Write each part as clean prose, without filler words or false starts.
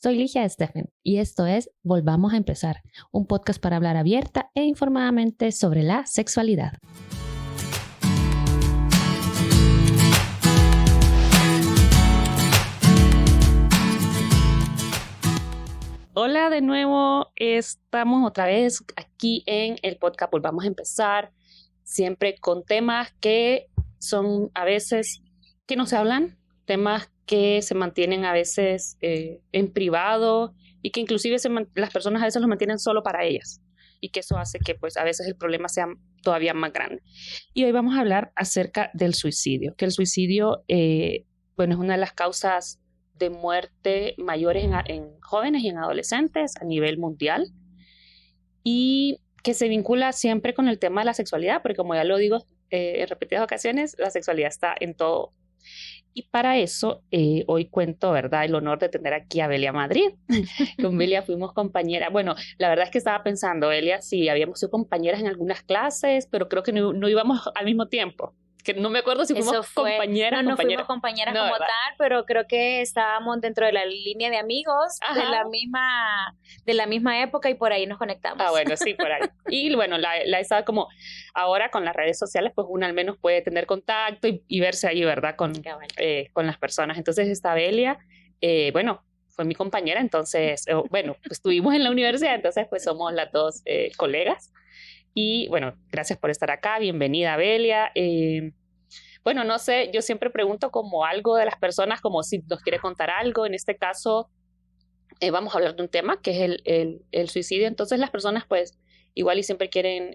Soy Ligia Steffen y esto es Volvamos a Empezar, un podcast para hablar abierta e informadamente sobre la sexualidad. Hola de nuevo, estamos otra vez aquí en el podcast Volvamos a Empezar, siempre con temas que son a veces que no se hablan, temas que se mantienen a veces en privado y que inclusive las personas a veces los mantienen solo para ellas y que eso hace que pues a veces el problema sea todavía más grande. Y hoy vamos a hablar acerca del suicidio, que el suicidio bueno, es una de las causas de muerte mayores en jóvenes y en adolescentes a nivel mundial y que se vincula siempre con el tema de la sexualidad, porque como ya lo digo en repetidas ocasiones, la sexualidad está en todo. Y para eso hoy cuento, ¿verdad?, el honor de tener aquí a Belia Madrid. Con Belia fuimos compañeras. Bueno, la verdad es que estaba pensando, Belia, sí, habíamos sido compañeras en algunas clases, pero creo que no íbamos al mismo tiempo. Que no me acuerdo si fuimos compañeras. No fuimos compañeras como ¿verdad? Tal, pero creo que estábamos dentro de la línea de amigos de la misma época y por ahí nos conectamos. Ah, bueno, sí, por ahí. Y bueno, la estaba como ahora con las redes sociales, pues uno al menos puede tener contacto y verse ahí, ¿verdad? Con las personas. Entonces esta Belia, bueno, fue mi compañera, entonces, bueno, pues estuvimos en la universidad, entonces pues somos las dos colegas. Y bueno, gracias por estar acá, bienvenida Belia. Bueno, no sé, yo siempre pregunto como algo de las personas, como si nos quiere contar algo. En este caso, vamos a hablar de un tema que es el suicidio. Entonces las personas pues igual y siempre quieren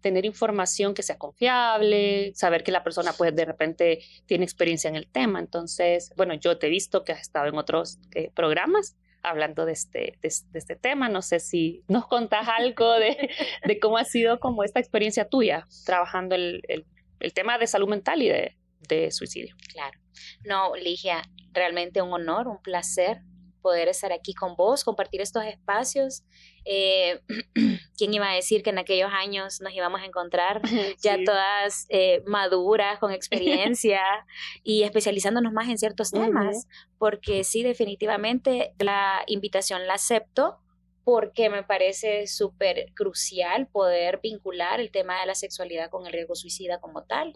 tener información que sea confiable, saber que la persona pues de repente tiene experiencia en el tema. Entonces, bueno, yo te he visto que has estado en otros programas hablando de este tema. No sé si nos contás algo de cómo ha sido como esta experiencia tuya trabajando el tema de salud mental y de suicidio. Claro. No, Ligia, realmente un honor, un placer poder estar aquí con vos, compartir estos espacios. ¿Quién iba a decir que en aquellos años nos íbamos a encontrar ya sí, todas maduras, con experiencia y especializándonos más en ciertos temas? Porque sí, definitivamente la invitación la acepto porque me parece súper crucial poder vincular el tema de la sexualidad con el riesgo suicida como tal.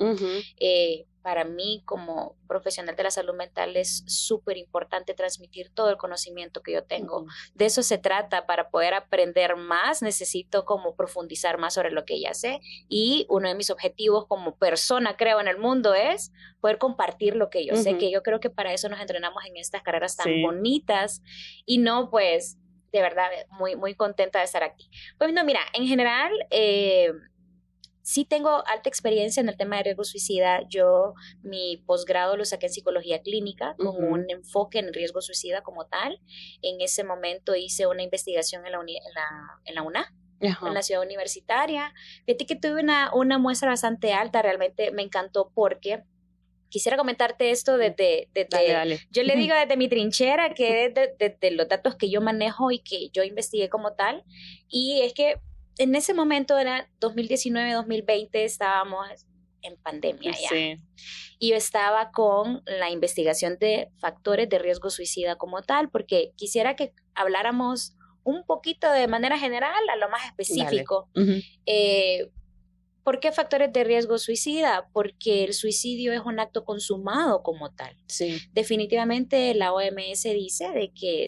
Para mí, como profesional de la salud mental, es súper importante transmitir todo el conocimiento que yo tengo. De eso se trata. Para poder aprender más, necesito como profundizar más sobre lo que ya sé. Y uno de mis objetivos como persona, creo, en el mundo es poder compartir lo que yo sé, que yo creo que para eso nos entrenamos en estas carreras tan bonitas y no, pues, de verdad, muy, muy contenta de estar aquí. Pues no, mira, en general, sí tengo alta experiencia en el tema de riesgo suicida. Yo mi posgrado lo saqué en psicología clínica con un enfoque en el riesgo suicida como tal. En ese momento hice una investigación en la UNA. En la ciudad universitaria. Fíjate que tuve una muestra bastante alta, realmente me encantó porque quisiera comentarte esto desde dale. Yo le digo desde mi trinchera, que es desde los datos que yo manejo y que yo investigué como tal, y es que en ese momento era 2019-2020, estábamos en pandemia ya. Sí. Y yo estaba con la investigación de factores de riesgo suicida como tal, porque quisiera que habláramos un poquito de manera general a lo más específico. ¿Por qué factores de riesgo suicida? Porque el suicidio es un acto consumado como tal. Sí. Definitivamente la OMS dice de que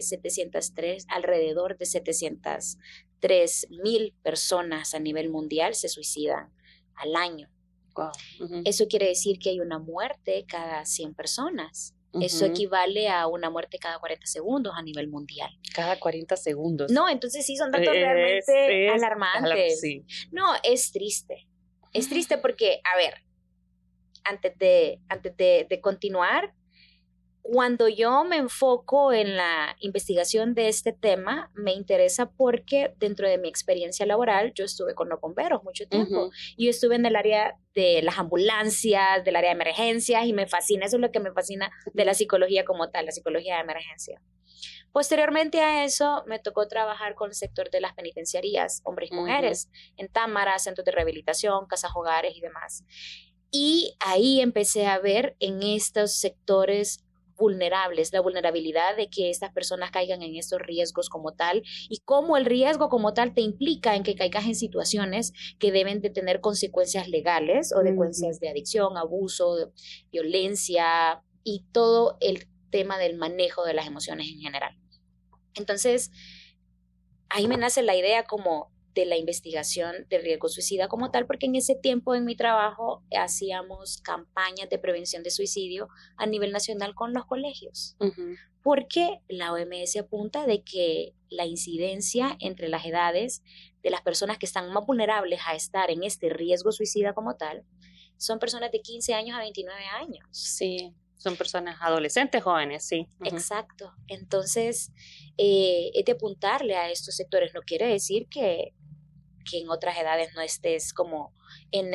alrededor de 703,000 personas a nivel mundial se suicidan al año. Wow. Eso quiere decir que hay una muerte cada 100 personas. Eso equivale a una muerte cada 40 segundos a nivel mundial. Cada 40 segundos. No, entonces sí son datos realmente alarmantes. Sí. No, es triste. Es triste porque, a ver, antes de continuar, cuando yo me enfoco en la investigación de este tema, me interesa porque dentro de mi experiencia laboral, yo estuve con los bomberos mucho tiempo. Y yo estuve en el área de las ambulancias, del área de emergencias, y me fascina, eso es lo que me fascina de la psicología como tal, la psicología de emergencia. Posteriormente a eso, me tocó trabajar con el sector de las penitenciarías, hombres y mujeres, en Támara, centros de rehabilitación, casas hogares y demás. Y ahí empecé a ver en estos sectores vulnerables, la vulnerabilidad de que estas personas caigan en estos riesgos como tal y cómo el riesgo como tal te implica en que caigas en situaciones que deben de tener consecuencias legales o consecuencias de adicción, abuso, de violencia y todo el tema del manejo de las emociones en general. Entonces, ahí me nace la idea como de la investigación del riesgo suicida como tal, porque en ese tiempo en mi trabajo hacíamos campañas de prevención de suicidio a nivel nacional con los colegios, porque la OMS apunta de que la incidencia entre las edades de las personas que están más vulnerables a estar en este riesgo suicida como tal, son personas de 15 años a 29 años. Sí, son personas adolescentes, jóvenes, sí. Exacto. Entonces, es de apuntarle a estos sectores. No quiere decir que en otras edades no estés como en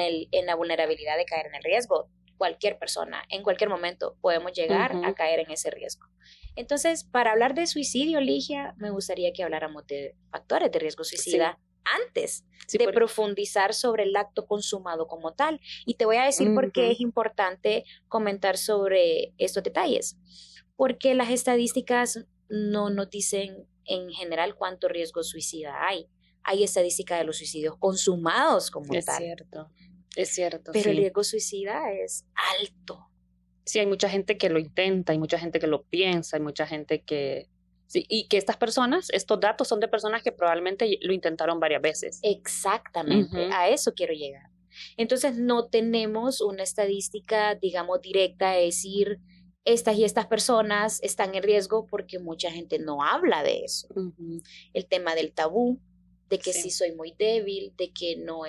la vulnerabilidad de caer en el riesgo. Cualquier persona, en cualquier momento, podemos llegar a caer en ese riesgo. Entonces, para hablar de suicidio, Ligia, me gustaría que habláramos de factores de riesgo suicida antes de profundizar sobre el acto consumado como tal. Y te voy a decir por qué es importante comentar sobre estos detalles. Porque las estadísticas no nos dicen en general cuánto riesgo suicida hay. Hay estadística de los suicidios consumados como tal. Es cierto. Pero el riesgo suicida es alto. Sí, hay mucha gente que lo intenta, hay mucha gente que lo piensa, hay mucha gente que... Sí, y que estas personas, estos datos son de personas que probablemente lo intentaron varias veces. Exactamente, a eso quiero llegar. Entonces no tenemos una estadística, digamos, directa de decir estas y estas personas están en riesgo porque mucha gente no habla de eso. El tema del tabú, de que sí soy muy débil, de que no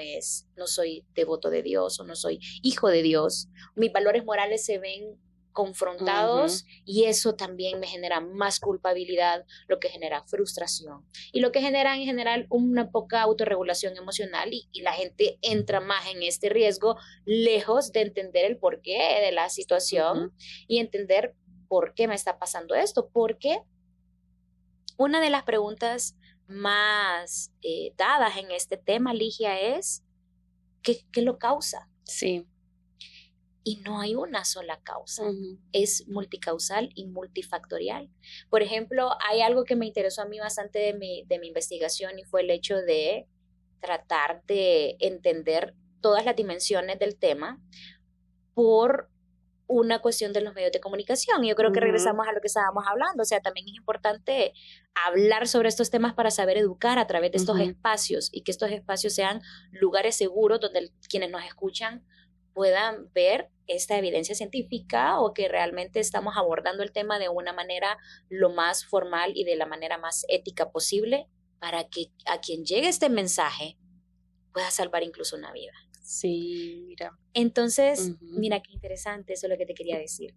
soy devoto de Dios o no soy hijo de Dios. Mis valores morales se ven confrontados y eso también me genera más culpabilidad, lo que genera frustración y lo que genera en general una poca autorregulación emocional y la gente entra más en este riesgo lejos de entender el porqué de la situación y entender por qué me está pasando esto, porque una de las preguntas más dadas en este tema, Ligia, es ¿qué lo causa? Sí. Y no hay una sola causa, es multicausal y multifactorial. Por ejemplo, hay algo que me interesó a mí bastante de mi investigación y fue el hecho de tratar de entender todas las dimensiones del tema por una cuestión de los medios de comunicación. Y yo creo que regresamos a lo que estábamos hablando, o sea, también es importante hablar sobre estos temas para saber educar a través de estos espacios y que estos espacios sean lugares seguros donde quienes nos escuchan puedan ver esta evidencia científica o que realmente estamos abordando el tema de una manera lo más formal y de la manera más ética posible para que a quien llegue este mensaje pueda salvar incluso una vida. Sí, mira. Entonces, mira qué interesante, eso es lo que te quería decir.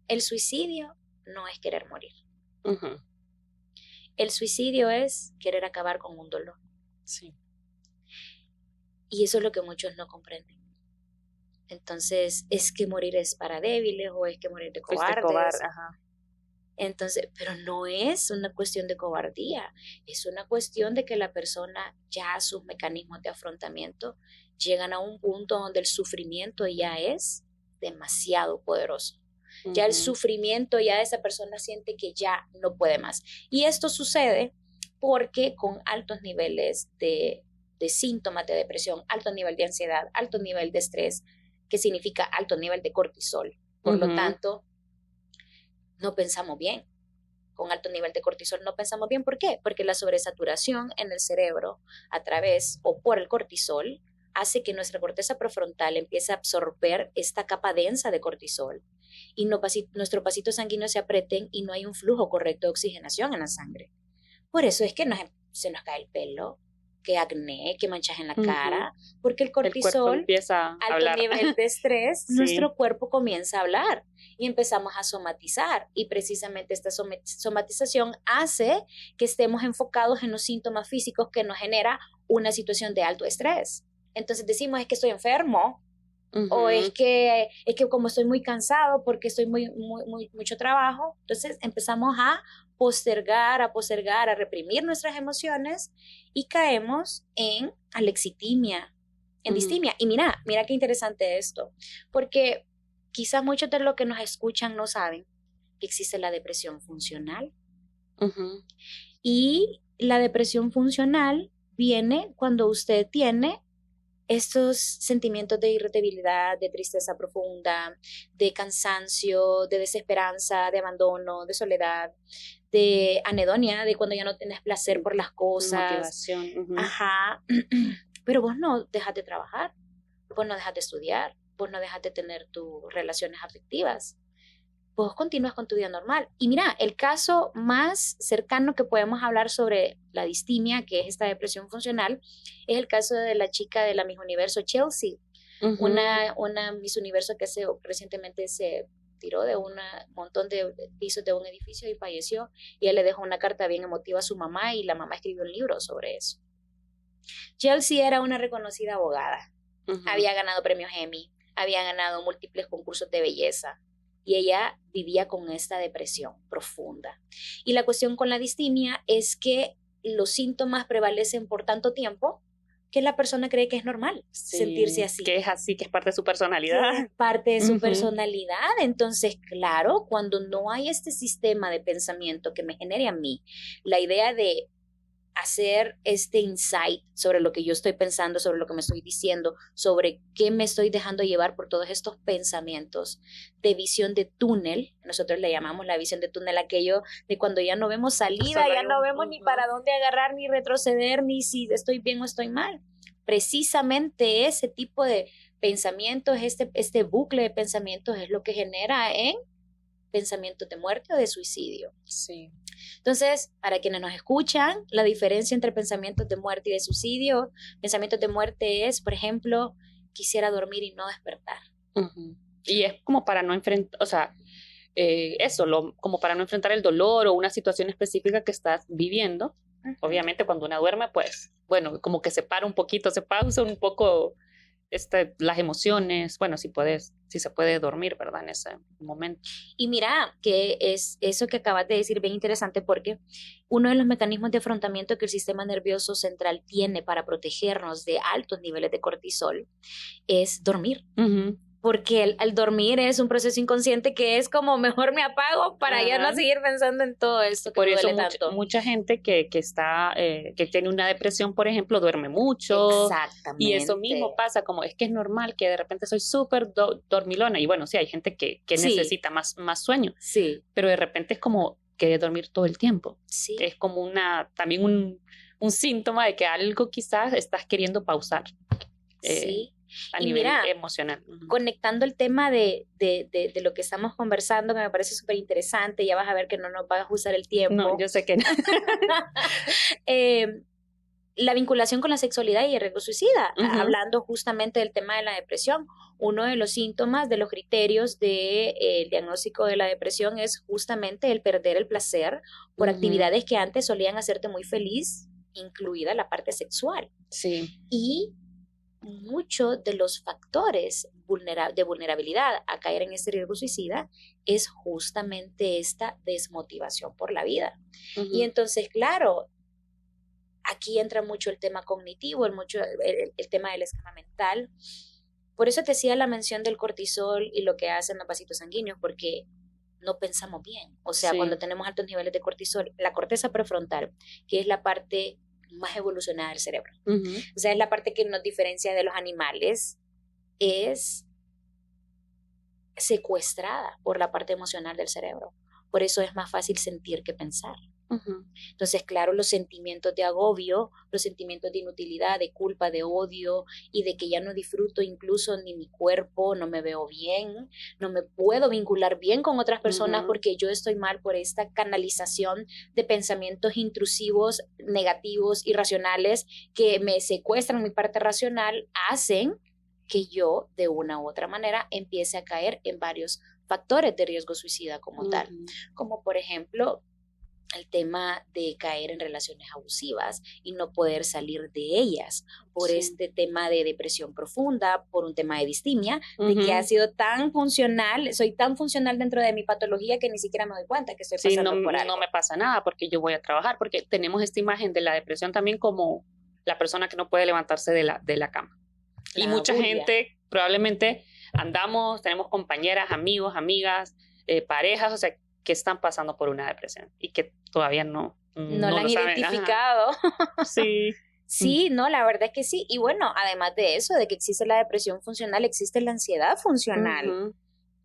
El suicidio no es querer morir. El suicidio es querer acabar con un dolor. Sí. Y eso es lo que muchos no comprenden. Entonces, ¿es que morir es para débiles o es que morir de cobardes? Entonces, pero no es una cuestión de cobardía, es una cuestión de que la persona ya sus mecanismos de afrontamiento llegan a un punto donde el sufrimiento ya es demasiado poderoso. Ya el sufrimiento, ya esa persona siente que ya no puede más. Y esto sucede porque con altos niveles de síntomas de depresión, alto nivel de ansiedad, alto nivel de estrés, que significa alto nivel de cortisol. Por lo tanto, no pensamos bien. Con alto nivel de cortisol no pensamos bien. ¿Por qué? Porque la sobresaturación en el cerebro a través o por el cortisol hace que nuestra corteza prefrontal empiece a absorber esta capa densa de cortisol y nuestros vasitos sanguíneos se aprieten y no hay un flujo correcto de oxigenación en la sangre. Por eso es que se nos cae el pelo, que acné, que manchas en la cara, porque el cortisol, alto nivel de estrés, nuestro cuerpo comienza a hablar y empezamos a somatizar y precisamente esta somatización hace que estemos enfocados en los síntomas físicos que nos genera una situación de alto estrés. Entonces decimos, es que estoy enfermo, o es que como estoy muy cansado porque estoy mucho trabajo, entonces empezamos a postergar, a reprimir nuestras emociones y caemos en alexitimia, en distimia. Y mira qué interesante esto, porque quizás muchos de los que nos escuchan no saben que existe la depresión funcional. Uh-huh. Y la depresión funcional viene cuando usted tiene estos sentimientos de irritabilidad, de tristeza profunda, de cansancio, de desesperanza, de abandono, de soledad, de anedonia, de cuando ya no tienes placer por las cosas. Motivación. Uh-huh. Ajá. Pero vos no dejas de trabajar, vos no dejas de estudiar, vos no dejas de tener tus relaciones afectivas. Vos continúas con tu vida normal. Y mira, el caso más cercano que podemos hablar sobre la distimia, que es esta depresión funcional, es el caso de la chica de la Miss Universo, Chelsea, Uh-huh. una Miss Universo que recientemente se tiró de un montón de pisos de un edificio y falleció, y él le dejó una carta bien emotiva a su mamá, y la mamá escribió un libro sobre eso. Chelsea era una reconocida abogada, Uh-huh. había ganado premios Emmy, había ganado múltiples concursos de belleza, y ella vivía con esta depresión profunda. Y la cuestión con la distimia es que los síntomas prevalecen por tanto tiempo que la persona cree que es normal sentirse así. Que es así, que es parte de su personalidad. Que es parte de su Uh-huh. personalidad. Entonces, claro, cuando no hay este sistema de pensamiento que me genere a mí la idea de hacer este insight sobre lo que yo estoy pensando, sobre lo que me estoy diciendo, sobre qué me estoy dejando llevar por todos estos pensamientos de visión de túnel. Nosotros le llamamos la visión de túnel aquello de cuando ya no vemos salida, ya no vemos ni para dónde agarrar, ni retroceder, ni si estoy bien o estoy mal. Precisamente ese tipo de pensamientos, este bucle de pensamientos es lo que genera en pensamientos de muerte o de suicidio. Sí. Entonces, para quienes nos escuchan, la diferencia entre pensamientos de muerte y de suicidio, pensamientos de muerte es, por ejemplo, quisiera dormir y no despertar. Uh-huh. Y es como para no enfrentar, o sea, como para no enfrentar el dolor o una situación específica que estás viviendo. Uh-huh. Obviamente cuando una duerme, pues, bueno, como que se para un poquito, se pausa un poco las emociones, bueno, si se puede dormir, ¿verdad? En ese momento. Y mira, que es eso que acabas de decir bien interesante, porque uno de los mecanismos de afrontamiento que el sistema nervioso central tiene para protegernos de altos niveles de cortisol es dormir. Uh-huh. Porque el dormir es un proceso inconsciente que es como mejor me apago para ya no seguir pensando en todo esto que por eso duele tanto. Mucha gente que tiene una depresión, por ejemplo, duerme mucho. Exactamente. Y eso mismo pasa, como es que es normal que de repente soy súper dormilona. Y bueno, sí, hay gente que sí necesita más sueño. Sí. Pero de repente es como que dormir todo el tiempo. Sí. Es como también un síntoma de que algo quizás estás queriendo pausar. Sí. A nivel emocional. Conectando el tema de lo que estamos conversando, que me parece súper interesante, ya vas a ver que no nos va a usar el tiempo. No, yo sé que no. La vinculación con la sexualidad y el riesgo suicida, uh-huh. Hablando justamente del tema de la depresión. Uno de los síntomas, de los criterios del diagnóstico de la depresión es justamente el perder el placer por uh-huh. actividades que antes solían hacerte muy feliz, incluida la parte sexual. Sí. Y muchos de los factores de vulnerabilidad a caer en este riesgo suicida es justamente esta desmotivación por la vida. Uh-huh. Y entonces, claro, aquí entra mucho el tema cognitivo, el tema del esquema mental. Por eso te hacía la mención del cortisol y lo que hacen los vasitos sanguíneos, porque no pensamos bien. O sea, sí. Cuando tenemos altos niveles de cortisol, la corteza prefrontal, que es la parte más evolucionada del cerebro. Uh-huh. O sea, es la parte que nos diferencia de los animales, es secuestrada por la parte emocional del cerebro. Por eso es más fácil sentir que pensar. Uh-huh. Entonces, claro, los sentimientos de agobio, los sentimientos de inutilidad, de culpa, de odio y de que ya no disfruto incluso ni mi cuerpo, no me veo bien, no me puedo vincular bien con otras personas uh-huh. porque yo estoy mal por esta canalización de pensamientos intrusivos, negativos, irracionales que me secuestran mi parte racional, hacen que yo de una u otra manera empiece a caer en varios factores de riesgo suicida como uh-huh. tal, como por ejemplo el tema de caer en relaciones abusivas y no poder salir de ellas por sí. Este tema de depresión profunda, por un tema de distimia, uh-huh. de que ha sido tan funcional, soy tan funcional dentro de mi patología que ni siquiera me doy cuenta que estoy pasando por algo. No me pasa nada porque yo voy a trabajar, porque tenemos esta imagen de la depresión también como la persona que no puede levantarse de la cama. Y mucha gente probablemente andamos, tenemos compañeras, amigos, amigas, parejas, o sea, que están pasando por una depresión y que todavía no la han lo saben. identificado. Sí. Sí, no, la verdad es que sí. Y bueno, además de eso, de que existe la depresión funcional, existe la ansiedad funcional.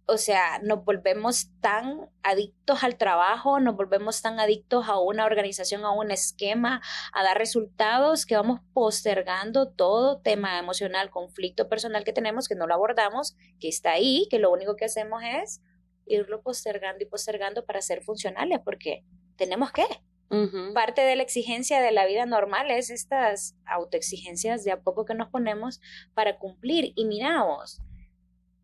O sea, nos volvemos tan adictos al trabajo, nos volvemos tan adictos a una organización, a un esquema, a dar resultados, que vamos postergando todo tema emocional, conflicto personal que tenemos, que no lo abordamos, que está ahí, que lo único que hacemos es irlo postergando y postergando para ser funcionales, porque tenemos que. Parte de la exigencia de la vida normal es estas autoexigencias de a poco que nos ponemos para cumplir. Y miramos,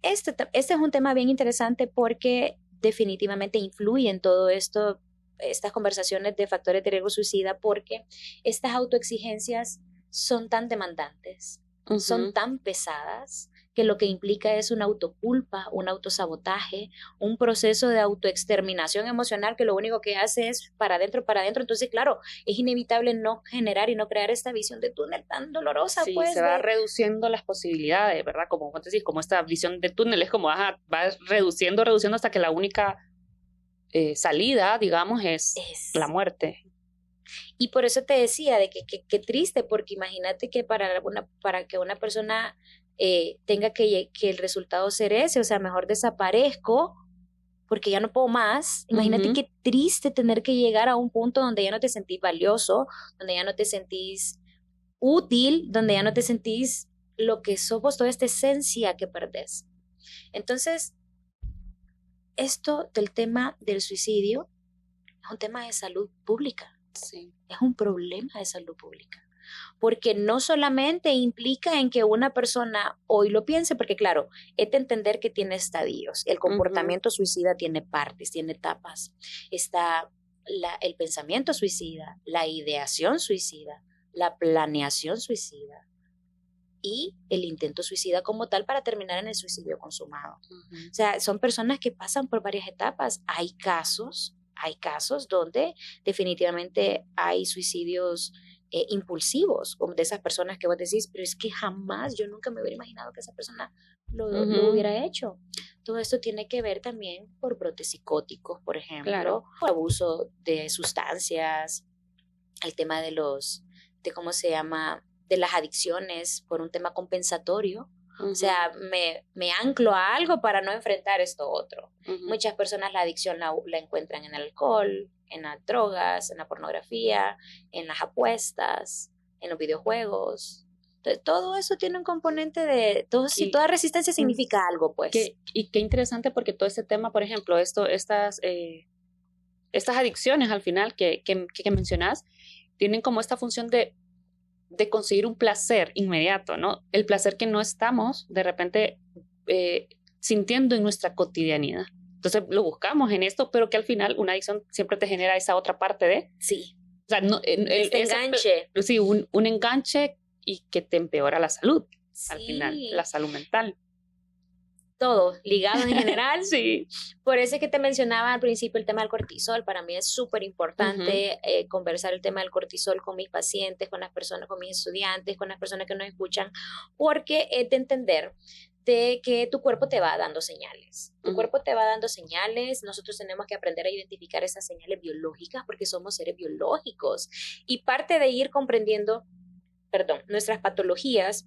este es un tema bien interesante porque definitivamente influye en todo esto, estas conversaciones de factores de riesgo suicida, porque estas autoexigencias son tan demandantes, son tan pesadas, que lo que implica es una autoculpa, un autosabotaje, un proceso de autoexterminación emocional que lo único que hace es para adentro. Entonces, claro, es inevitable no generar y no crear esta visión de túnel tan dolorosa. Sí, pues, se va reduciendo las posibilidades, ¿verdad? Como vos decís, como esta visión de túnel, es como, va reduciendo hasta que la única salida, digamos, es la muerte. Y por eso te decía de que triste, porque imagínate que para que una persona tenga que el resultado ser ese, o sea, mejor desaparezco porque ya no puedo más. Imagínate qué triste tener que llegar a un punto donde ya no te sentís valioso, donde ya no te sentís útil, donde ya no te sentís lo que sos vos, toda esta esencia que perdés. Entonces, esto del tema del suicidio es un tema de salud pública. Sí. Es un problema de salud pública. Porque no solamente implica en que una persona hoy lo piense, porque claro, es de entender que tiene estadios. El comportamiento suicida tiene partes, tiene etapas. Está el pensamiento suicida, la ideación suicida, la planeación suicida y el intento suicida como tal, para terminar en el suicidio consumado. O sea, son personas que pasan por varias etapas. Hay casos donde definitivamente hay suicidios impulsivos, como de esas personas que vos decís, pero es que jamás, yo nunca me hubiera imaginado que esa persona lo hubiera hecho. Todo esto tiene que ver también por brotes psicóticos, por ejemplo, por abuso de sustancias, el tema de ¿cómo se llama?, de las adicciones, por un tema compensatorio. O sea, me anclo a algo para no enfrentar esto otro. Muchas personas la adicción la encuentran en el alcohol, en las drogas, en la pornografía, en las apuestas, en los videojuegos. Entonces, todo eso tiene un componente de... toda resistencia significa algo, pues. Y qué interesante, porque todo este tema, por ejemplo, estas adicciones al final que mencionás, tienen como esta función de conseguir un placer inmediato, ¿no? El placer que no estamos de repente sintiendo en nuestra cotidianidad. Entonces lo buscamos en esto, pero que al final una adicción siempre te genera esa otra parte de... Sí. O sea, enganche. Sí, un enganche, y que te empeora la salud, al final, la salud mental. Todo ligado en general. Sí. Por eso es que te mencionaba al principio el tema del cortisol. Para mí es súper importante conversar el tema del cortisol con mis pacientes, con las personas, con mis estudiantes, con las personas que nos escuchan, porque es de entender de que tu cuerpo te va dando señales. Tu cuerpo te va dando señales. Nosotros tenemos que aprender a identificar esas señales biológicas, porque somos seres biológicos. Y parte de ir comprendiendo, nuestras patologías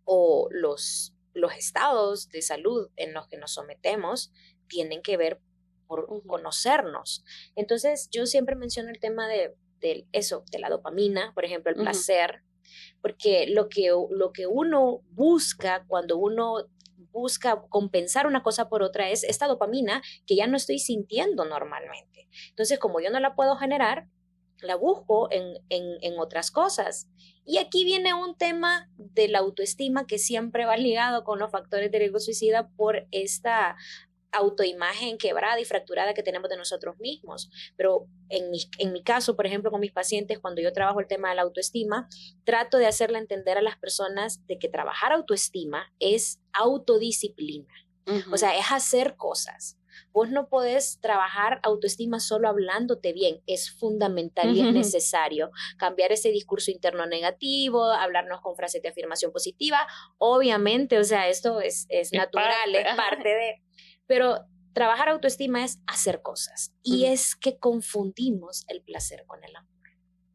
o los estados de salud en los que nos sometemos tienen que ver por conocernos. Entonces, yo siempre menciono el tema de la dopamina, por ejemplo, el placer, porque lo que uno busca cuando uno busca compensar una cosa por otra es esta dopamina que ya no estoy sintiendo normalmente. Entonces, como yo no la puedo generar, la busco en otras cosas. Y aquí viene un tema de la autoestima que siempre va ligado con los factores de riesgo suicida, por esta autoimagen quebrada y fracturada que tenemos de nosotros mismos. Pero en mi caso, por ejemplo, con mis pacientes, cuando yo trabajo el tema de la autoestima, trato de hacerle entender a las personas de que trabajar autoestima es autodisciplina. O sea, es hacer cosas. Vos no podés trabajar autoestima solo hablándote bien. Es fundamental y es necesario cambiar ese discurso interno negativo, hablarnos con frases de afirmación positiva. Obviamente, o sea, esto es natural, es parte de... Pero trabajar autoestima es hacer cosas. Y es que confundimos el placer con el amor.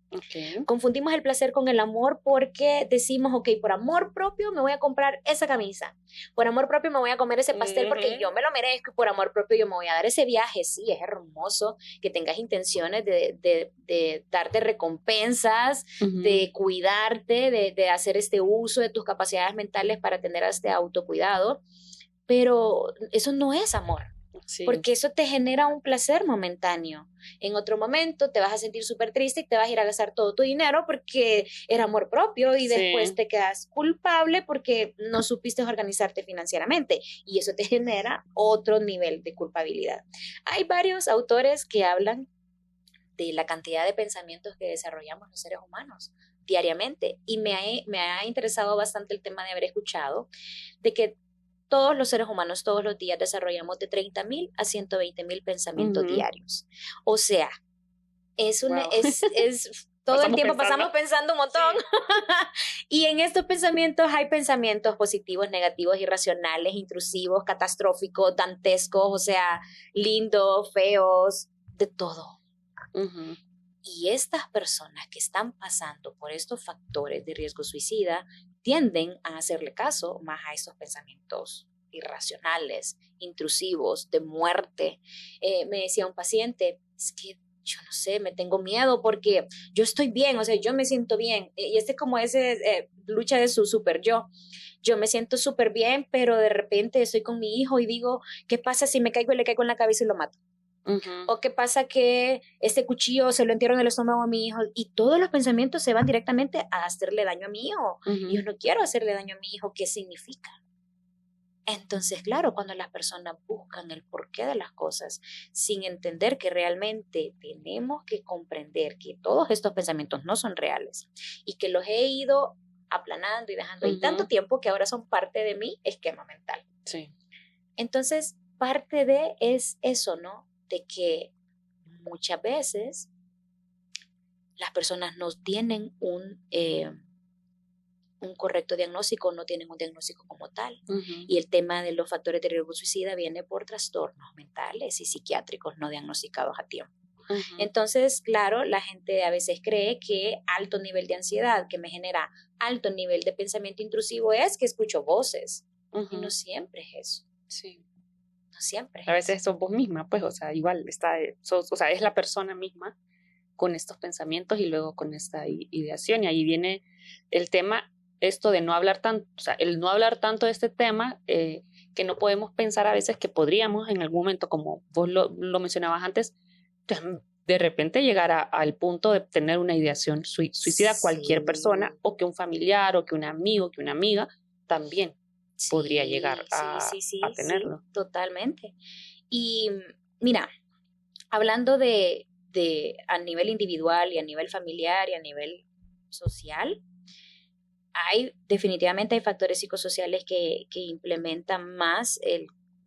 Okay. Confundimos el placer con el amor porque decimos, ok, por amor propio me voy a comprar esa camisa, por amor propio me voy a comer ese pastel porque yo me lo merezco y por amor propio yo me voy a dar ese viaje. Sí, es hermoso que tengas intenciones de darte recompensas, de cuidarte, de hacer este uso de tus capacidades mentales para tener este autocuidado, pero eso no es amor. Sí. Porque eso te genera un placer momentáneo. En otro momento te vas a sentir súper triste y te vas a ir a gastar todo tu dinero porque era amor propio y después te quedas culpable porque no supiste organizarte financieramente y eso te genera otro nivel de culpabilidad. Hay varios autores que hablan de la cantidad de pensamientos que desarrollamos los seres humanos diariamente y me ha interesado bastante el tema de haber escuchado de que todos los seres humanos todos los días desarrollamos de 30,000 a 120,000 pensamientos diarios. O sea, es todo el tiempo pasamos pensando un montón. Sí. Y en estos pensamientos hay pensamientos positivos, negativos, irracionales, intrusivos, catastróficos, dantescos, o sea, lindos, feos, de todo. Y estas personas que están pasando por estos factores de riesgo suicida tienden a hacerle caso más a estos pensamientos irracionales, intrusivos, de muerte. Me decía un paciente, es que yo no sé, me tengo miedo porque yo estoy bien, o sea, yo me siento bien. Y es como ese lucha de su super yo. Yo me siento súper bien, pero de repente estoy con mi hijo y digo, ¿qué pasa si me caigo y le caigo en la cabeza y lo mato? O qué pasa que este cuchillo se lo entierro en el estómago a mi hijo y todos los pensamientos se van directamente a hacerle daño a mi hijo. Y yo no quiero hacerle daño a mi hijo. ¿Qué significa? Entonces, claro, cuando las personas buscan el porqué de las cosas sin entender que realmente tenemos que comprender que todos estos pensamientos no son reales y que los he ido aplanando y dejando ahí tanto tiempo que ahora son parte de mi esquema mental. Sí. Entonces, parte de es eso, ¿no? De que muchas veces las personas no tienen un correcto diagnóstico, no tienen un diagnóstico como tal. Y el tema de los factores de riesgo suicida viene por trastornos mentales y psiquiátricos no diagnosticados a tiempo. Entonces, claro, la gente a veces cree que alto nivel de ansiedad que me genera alto nivel de pensamiento intrusivo es que escucho voces. Y no siempre es eso. Sí. No siempre. A veces sos vos misma, pues, o sea, igual es la persona misma con estos pensamientos y luego con esta ideación. Y ahí viene el tema, esto de no hablar tanto, o sea, el no hablar tanto de este tema, que no podemos pensar a veces que podríamos en algún momento, como vos lo mencionabas antes, de repente llegar al punto de tener una ideación suicida cualquier persona, o que un familiar, o que un amigo, que una amiga, también podría llegar a tenerlo. Sí, totalmente. Y mira, hablando de a nivel individual y a nivel familiar y a nivel social, definitivamente hay factores psicosociales que implementan más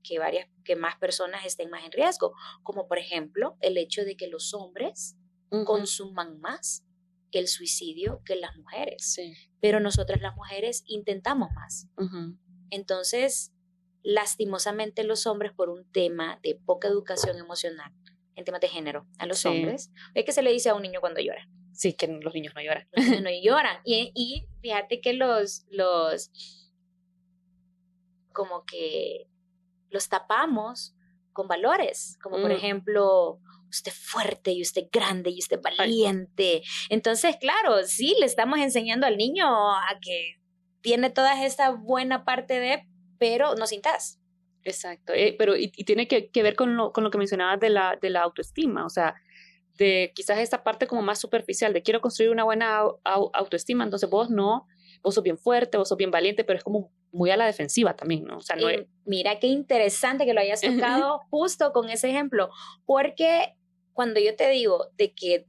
que más personas estén más en riesgo, como por ejemplo el hecho de que los hombres consuman más el suicidio que las mujeres, pero nosotras las mujeres intentamos más. Entonces, lastimosamente los hombres, por un tema de poca educación emocional en temas de género a los hombres, es que se le dice a un niño cuando llora. Sí, que los niños no lloran. Los niños no lloran. Y fíjate que como que los tapamos con valores, como por ejemplo, usted fuerte y usted grande y usted valiente. Entonces, claro, sí, le estamos enseñando al niño a que tiene toda esta buena parte pero no sintas. Exacto, pero y tiene que ver con lo que mencionabas de la autoestima, o sea, de quizás esta parte como más superficial, de quiero construir una buena autoestima, entonces vos sos bien fuerte, vos sos bien valiente, pero es como muy a la defensiva también, ¿no? O sea, mira qué interesante que lo hayas tocado justo con ese ejemplo, porque cuando yo te digo de que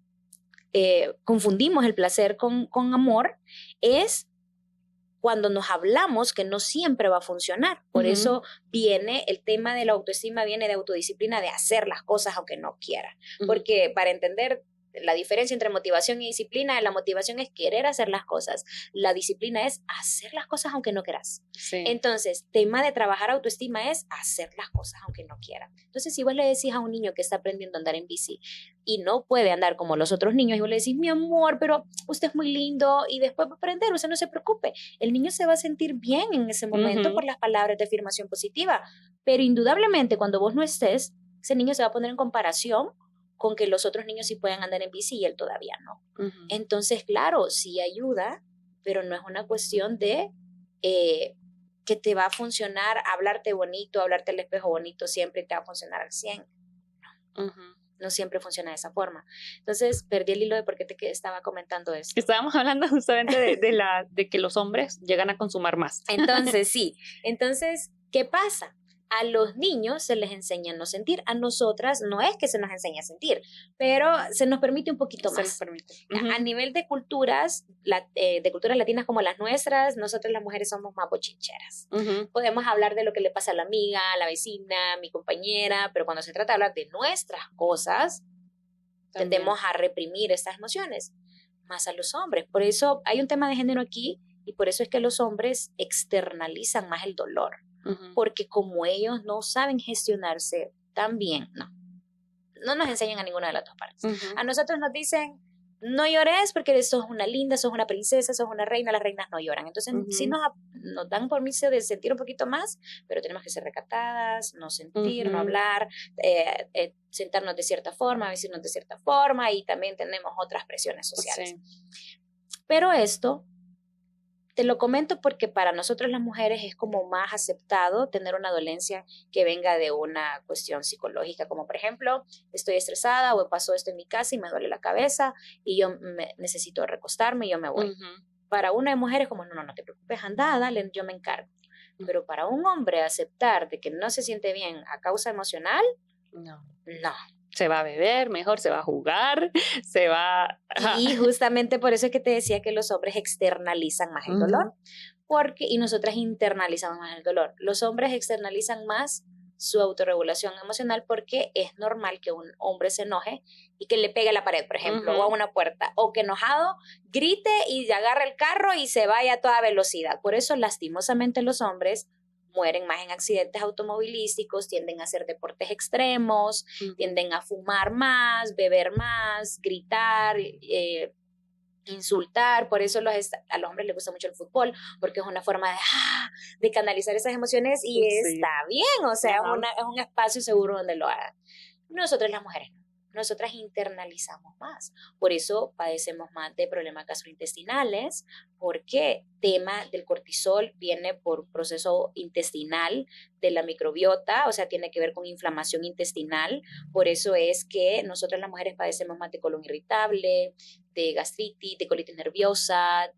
confundimos el placer con amor, es cuando nos hablamos que no siempre va a funcionar. Por eso viene el tema de la autoestima, viene de autodisciplina, de hacer las cosas aunque no quiera. Porque para entender la diferencia entre motivación y disciplina, la motivación es querer hacer las cosas, la disciplina es hacer las cosas aunque no quieras. Sí. Entonces, tema de trabajar autoestima es hacer las cosas aunque no quiera. Entonces, si vos le decís a un niño que está aprendiendo a andar en bici y no puede andar como los otros niños, y vos le decís, mi amor, pero usted es muy lindo y después va a aprender, usted no se preocupe. El niño se va a sentir bien en ese momento por las palabras de afirmación positiva, pero indudablemente cuando vos no estés, ese niño se va a poner en comparación con que los otros niños sí pueden andar en bici y él todavía no. Entonces, claro, sí ayuda, pero no es una cuestión de que te va a funcionar hablarte bonito, hablarte al espejo bonito siempre y te va a funcionar al 100. No siempre funciona de esa forma. Entonces, perdí el hilo de por qué te estaba comentando esto. Estábamos hablando justamente de que los hombres llegan a consumar más. Entonces, sí. Entonces, ¿qué pasa? A los niños se les enseña a no sentir, a nosotras no es que se nos enseñe a sentir, pero se nos permite un poquito más. Se nos permite. A nivel de culturas, de culturas latinas como las nuestras, nosotras las mujeres somos más bochincheras. Podemos hablar de lo que le pasa a la amiga, a la vecina, a mi compañera, pero cuando se trata de hablar de nuestras cosas, tendemos a reprimir estas emociones, más a los hombres. Por eso hay un tema de género aquí y por eso es que los hombres externalizan más el dolor. Porque como ellos no saben gestionarse tan bien, no nos enseñan a ninguna de las dos partes. A nosotros nos dicen, no llores porque sos una linda, sos una princesa, sos una reina, las reinas no lloran. Entonces sí nos dan permiso de sentir un poquito más, pero tenemos que ser recatadas, no sentir, no hablar, sentarnos de cierta forma, vestirnos de cierta forma y también tenemos otras presiones sociales. Sí. Pero esto te lo comento porque para nosotros las mujeres es como más aceptado tener una dolencia que venga de una cuestión psicológica, como por ejemplo, estoy estresada o pasó esto en mi casa y me duele la cabeza y yo necesito recostarme y yo me voy. Para una de mujeres como, no te preocupes, anda, dale, yo me encargo. Pero para un hombre aceptar de que no se siente bien a causa emocional, no. Se va a beber, mejor se va a jugar, se va... Y justamente por eso es que te decía que los hombres externalizan más el dolor, y nosotras internalizamos más el dolor. Los hombres externalizan más su autorregulación emocional porque es normal que un hombre se enoje y que le pegue a la pared, por ejemplo, o a una puerta, o que enojado grite y agarre el carro y se vaya a toda velocidad. Por eso, lastimosamente, los hombres mueren más en accidentes automovilísticos, tienden a hacer deportes extremos, tienden a fumar más, beber más, gritar, insultar. Por eso a los hombres les gusta mucho el fútbol, porque es una forma de canalizar esas emociones y está bien, o sea, es un espacio seguro donde lo hagan. Nosotras las mujeres no. Nosotras internalizamos más, por eso padecemos más de problemas gastrointestinales, porque tema del cortisol viene por proceso intestinal de la microbiota, o sea, tiene que ver con inflamación intestinal, por eso es que nosotras las mujeres padecemos más de colon irritable, de gastritis, de colitis nerviosa,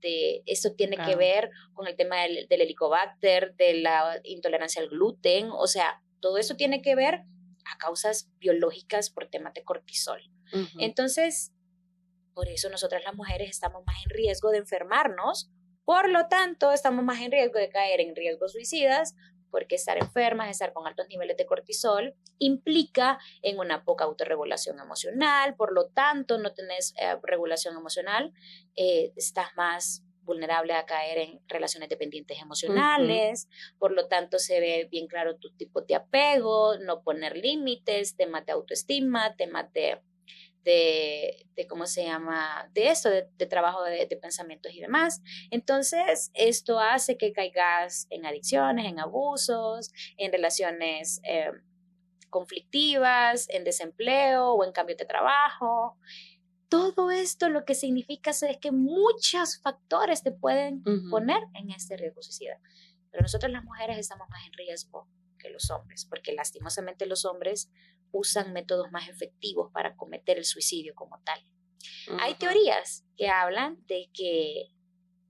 eso tiene que ver con el tema del helicobacter, de la intolerancia al gluten, o sea, todo eso tiene que ver a causas biológicas por temas de cortisol. Entonces, por eso nosotras las mujeres estamos más en riesgo de enfermarnos, por lo tanto, estamos más en riesgo de caer en riesgos suicidas, porque estar enfermas, estar con altos niveles de cortisol, implica en una poca autorregulación emocional, por lo tanto, no tenés regulación emocional, estás más vulnerable a caer en relaciones dependientes emocionales, por lo tanto se ve bien claro tu tipo de apego, no poner límites, temas de autoestima, temas de ¿cómo se llama? De esto, de trabajo de pensamientos y demás. Entonces, esto hace que caigas en adicciones, en abusos, en relaciones conflictivas, en desempleo o en cambio de trabajo. Todo esto lo que significa es que muchos factores te pueden poner en este riesgo suicida. Pero nosotros las mujeres estamos más en riesgo que los hombres, porque lastimosamente los hombres usan métodos más efectivos para cometer el suicidio como tal. Hay teorías que hablan de que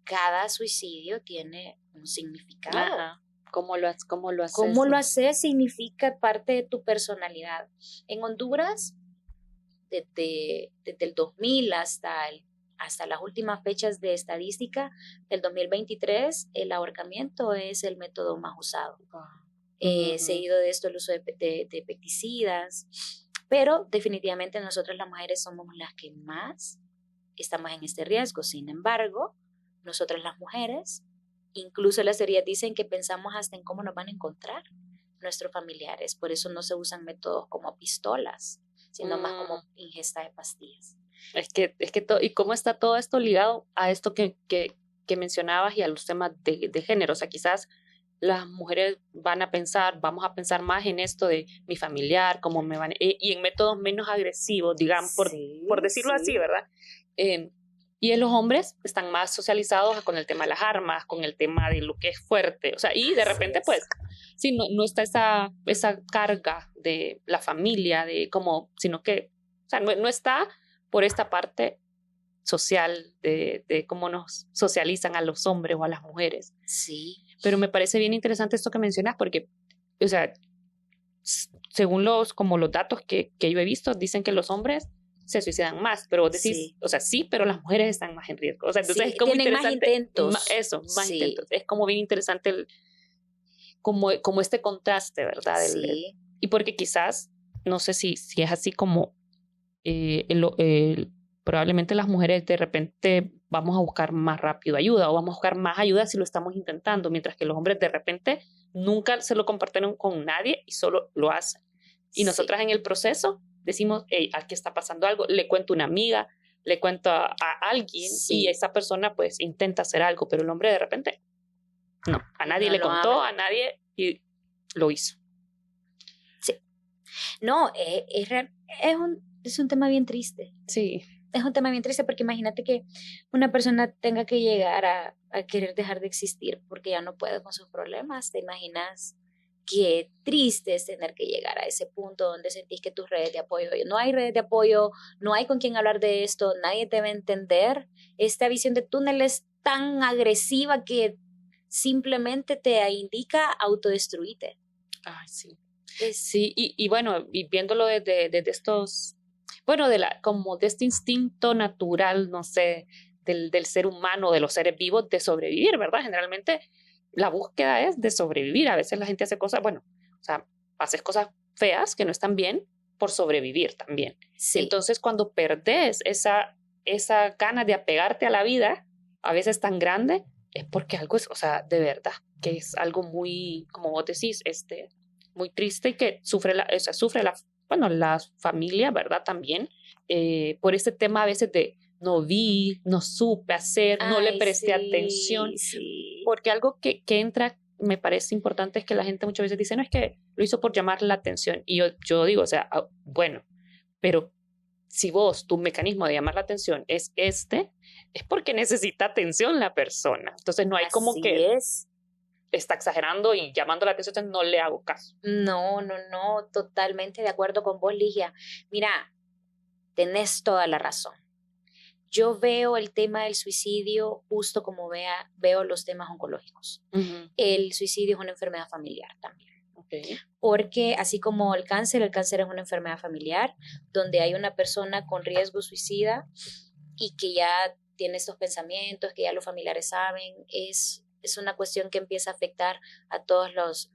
cada suicidio tiene un significado. ¿Cómo lo haces? ¿Cómo lo haces? Significa parte de tu personalidad. En Honduras, desde el 2000 hasta hasta las últimas fechas de estadística del 2023, el ahorcamiento es el método más usado. Seguido de esto el uso de pesticidas, pero definitivamente nosotras las mujeres somos las que más estamos en este riesgo. Sin embargo, nosotras las mujeres, incluso las teorías dicen que pensamos hasta en cómo nos van a encontrar nuestros familiares, por eso no se usan métodos como pistolas, sino más como ingesta de pastillas. ¿Y cómo está todo esto ligado a esto que mencionabas y a los temas de género? O sea, quizás las mujeres vamos a pensar más en esto de mi familiar, cómo me van, y en métodos menos agresivos, digamos, por decirlo así, ¿verdad? Y en los hombres están más socializados con el tema de las armas, con el tema de lo que es fuerte, o sea, y de repente, pues, sí, no está esa carga de la familia, sino que, o sea, no está por esta parte social de cómo nos socializan a los hombres o a las mujeres. Sí. Pero me parece bien interesante esto que mencionas porque, o sea, según los datos que yo he visto, dicen que los hombres se suicidan más, pero vos decís, o sea, sí, pero las mujeres están más en riesgo. O sea, entonces es como tienen interesante. Más intentos. Más intentos. Es como bien interesante como este contraste, ¿verdad? Sí. Y porque quizás, no sé si es así como probablemente las mujeres de repente vamos a buscar más rápido ayuda o vamos a buscar más ayuda si lo estamos intentando, mientras que los hombres de repente nunca se lo compartieron con nadie y solo lo hacen. Y nosotras en el proceso decimos, hey, aquí está pasando algo, le cuento a una amiga, le cuento a alguien y esa persona pues intenta hacer algo, pero el hombre de repente no, a nadie le contó, a nadie y lo hizo. Sí. No, es un tema bien triste. Sí. Es un tema bien triste porque imagínate que una persona tenga que llegar a querer dejar de existir porque ya no puede con sus problemas. ¿Te imaginas qué triste es tener que llegar a ese punto donde sentís que tus redes de apoyo, no hay redes de apoyo, no hay con quien hablar de esto, nadie te va a entender? Esta visión de túnel es tan agresiva que simplemente te indica autodestruirte. Ay, sí. Sí, y bueno, y viéndolo desde estos, bueno, como de este instinto natural, no sé, del ser humano, de los seres vivos, de sobrevivir, ¿verdad? Generalmente la búsqueda es de sobrevivir. A veces la gente hace cosas, bueno, o sea, haces cosas feas que no están bien por sobrevivir también. Sí. Entonces, cuando perdés esa gana de apegarte a la vida, a veces tan grande, es porque algo es, o sea, de verdad, que es algo muy, como vos decís, muy triste y que sufre la familia, ¿verdad? También, por este tema a veces de no vi, no supe hacer, no le presté atención, porque algo que entra, me parece importante, es que la gente muchas veces dice, no, es que lo hizo por llamar la atención, y yo digo, o sea, bueno, pero si tu mecanismo de llamar la atención es porque necesita atención la persona, entonces no hay como que está exagerando y llamando la atención, entonces no le hago caso. No, totalmente de acuerdo con vos, Ligia. Mira, tenés toda la razón. Yo veo el tema del suicidio justo como veo los temas oncológicos. Uh-huh. El suicidio es una enfermedad familiar también. Okay. Porque así como el cáncer es una enfermedad familiar donde hay una persona con riesgo suicida y que ya tiene estos pensamientos, que ya los familiares saben, es una cuestión que empieza a afectar a todos los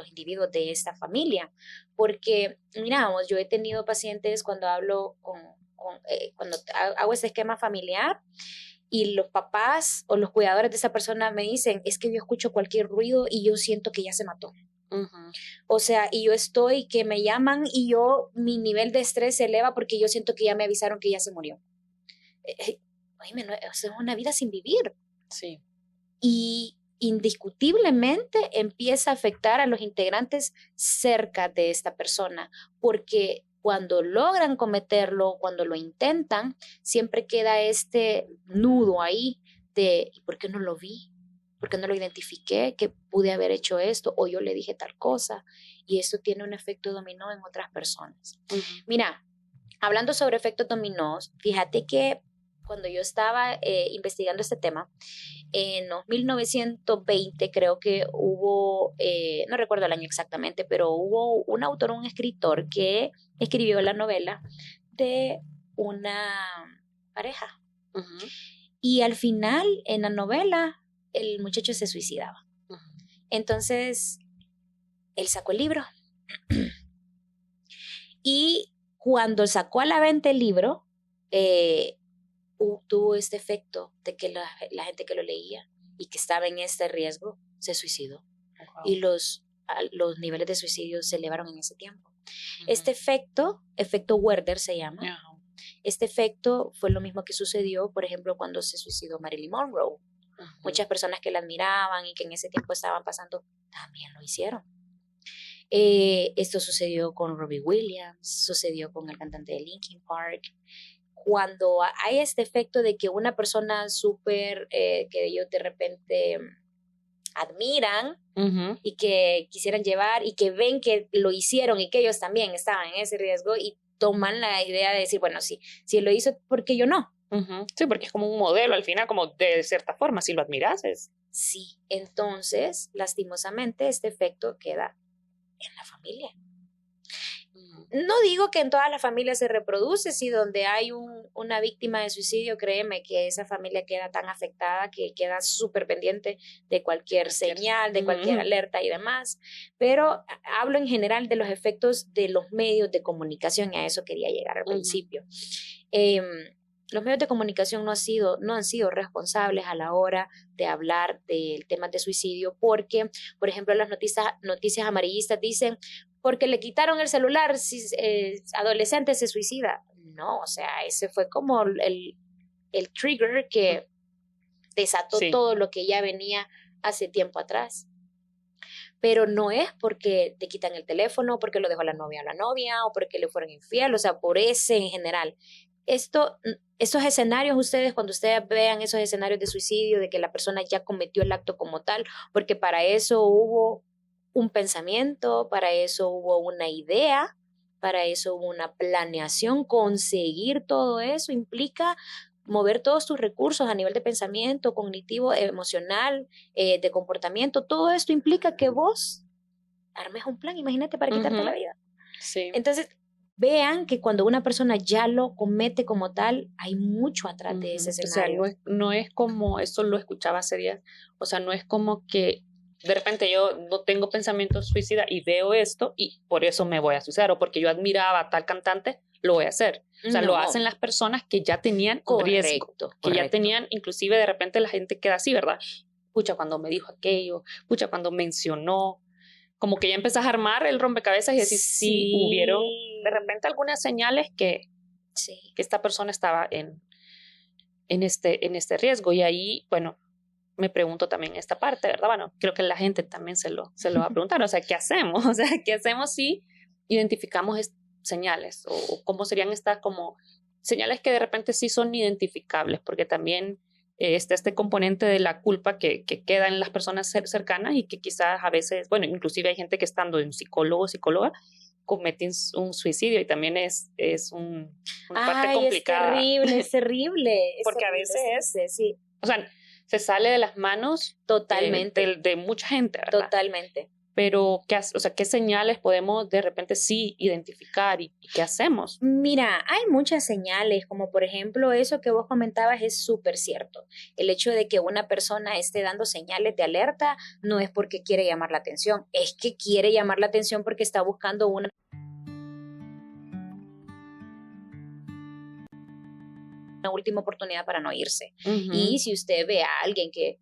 individuos de esta familia. Porque, miramos, yo he tenido pacientes cuando hablo cuando hago ese esquema familiar y los papás o los cuidadores de esa persona me dicen, es que yo escucho cualquier ruido y yo siento que ya se mató. Uh-huh. O sea, y yo estoy que me llaman y mi nivel de estrés se eleva porque yo siento que ya me avisaron que ya se murió. Oíme, es una vida sin vivir. Sí. Y indiscutiblemente empieza a afectar a los integrantes cerca de esta persona, porque cuando logran cometerlo, cuando lo intentan, siempre queda este nudo ahí de ¿por qué no lo vi? ¿Por qué no lo identifiqué? Que pude haber hecho esto o yo le dije tal cosa. Y esto tiene un efecto dominó en otras personas. Uh-huh. Mira, hablando sobre efectos dominós, fíjate que cuando yo estaba investigando este tema, en los 1920 creo que hubo, no recuerdo el año exactamente, pero hubo un autor, un escritor que escribió la novela de una pareja Y al final, en la novela, el muchacho se suicidaba. Entonces, él sacó el libro. Y cuando sacó a la venta el libro, tuvo este efecto de que la gente que lo leía y que estaba en este riesgo se suicidó. Wow. Y los niveles de suicidio se elevaron en ese tiempo. Este efecto Werther se llama. Este efecto fue lo mismo que sucedió, por ejemplo, cuando se suicidó Marilyn Monroe. Muchas personas que la admiraban y que en ese tiempo estaban pasando, también lo hicieron. Esto sucedió con Robbie Williams, sucedió con el cantante de Linkin Park. Cuando hay este efecto de que una persona súper, que ellos de repente admiran y que quisieran llevar y que ven que lo hicieron y que ellos también estaban en ese riesgo y toman la idea de decir, bueno, si él lo hizo, ¿por qué yo no? Sí, porque es como un modelo al final, como de cierta forma, si lo admirases. Sí, entonces, lastimosamente, este efecto queda en la familia. No digo que en todas las familias se reproduce, si donde hay una víctima de suicidio, créeme que esa familia queda tan afectada que queda súper pendiente de cualquier señal, de cualquier alerta y demás, pero hablo en general de los efectos de los medios de comunicación, y a eso quería llegar al principio. Los medios de comunicación no han sido responsables a la hora de hablar del tema de suicidio porque, por ejemplo, las noticias amarillistas dicen, porque le quitaron el celular, si adolescente se suicida. No, o sea, ese fue como el trigger que desató todo lo que ya venía hace tiempo atrás. Pero no es porque te quitan el teléfono, porque lo dejó la novia a la novia, o porque le fueron infiel, o sea, por ese en general. Esos escenarios, cuando ustedes vean esos escenarios de suicidio, de que la persona ya cometió el acto como tal, porque para eso hubo un pensamiento, para eso hubo una idea, para eso hubo una planeación. Conseguir todo eso implica mover todos tus recursos a nivel de pensamiento, cognitivo, emocional, de comportamiento. Todo esto implica que vos armes un plan, imagínate, para quitarte la vida. Sí. Entonces, vean que cuando una persona ya lo comete como tal, hay mucho atrás de ese escenario. O sea, no es como, eso lo escuchaba hace días, o sea, no es como que de repente yo no tengo pensamientos suicida y veo esto y por eso me voy a suicidar, o porque yo admiraba a tal cantante, lo voy a hacer. O sea, lo hacen las personas que ya tenían riesgo, que ya tenían, inclusive de repente la gente queda así, ¿verdad? Pucha, cuando me dijo aquello, pucha, cuando mencionó, como que ya empezás a armar el rompecabezas y decís, sí hubieron de repente algunas señales que esta persona estaba en este riesgo. Y ahí, bueno, me pregunto también esta parte, ¿verdad? Bueno, creo que la gente también se lo va a preguntar. O sea, ¿qué hacemos? O sea, ¿qué hacemos si identificamos señales? ¿O cómo serían estas como señales que de repente sí son identificables? Porque también está este componente de la culpa que queda en las personas cercanas y que quizás a veces, bueno, inclusive hay gente que estando en psicólogo o psicóloga comete un suicidio y también es una parte complicada. Es terrible. Porque a veces o sea, se sale de las manos totalmente de mucha gente, ¿verdad? Totalmente. Pero, ¿qué señales podemos de repente sí identificar y qué hacemos? Mira, hay muchas señales, como por ejemplo eso que vos comentabas es súper cierto. El hecho de que una persona esté dando señales de alerta no es porque quiere llamar la atención, es que quiere llamar la atención porque está buscando una última oportunidad para no irse. Y si usted ve a alguien que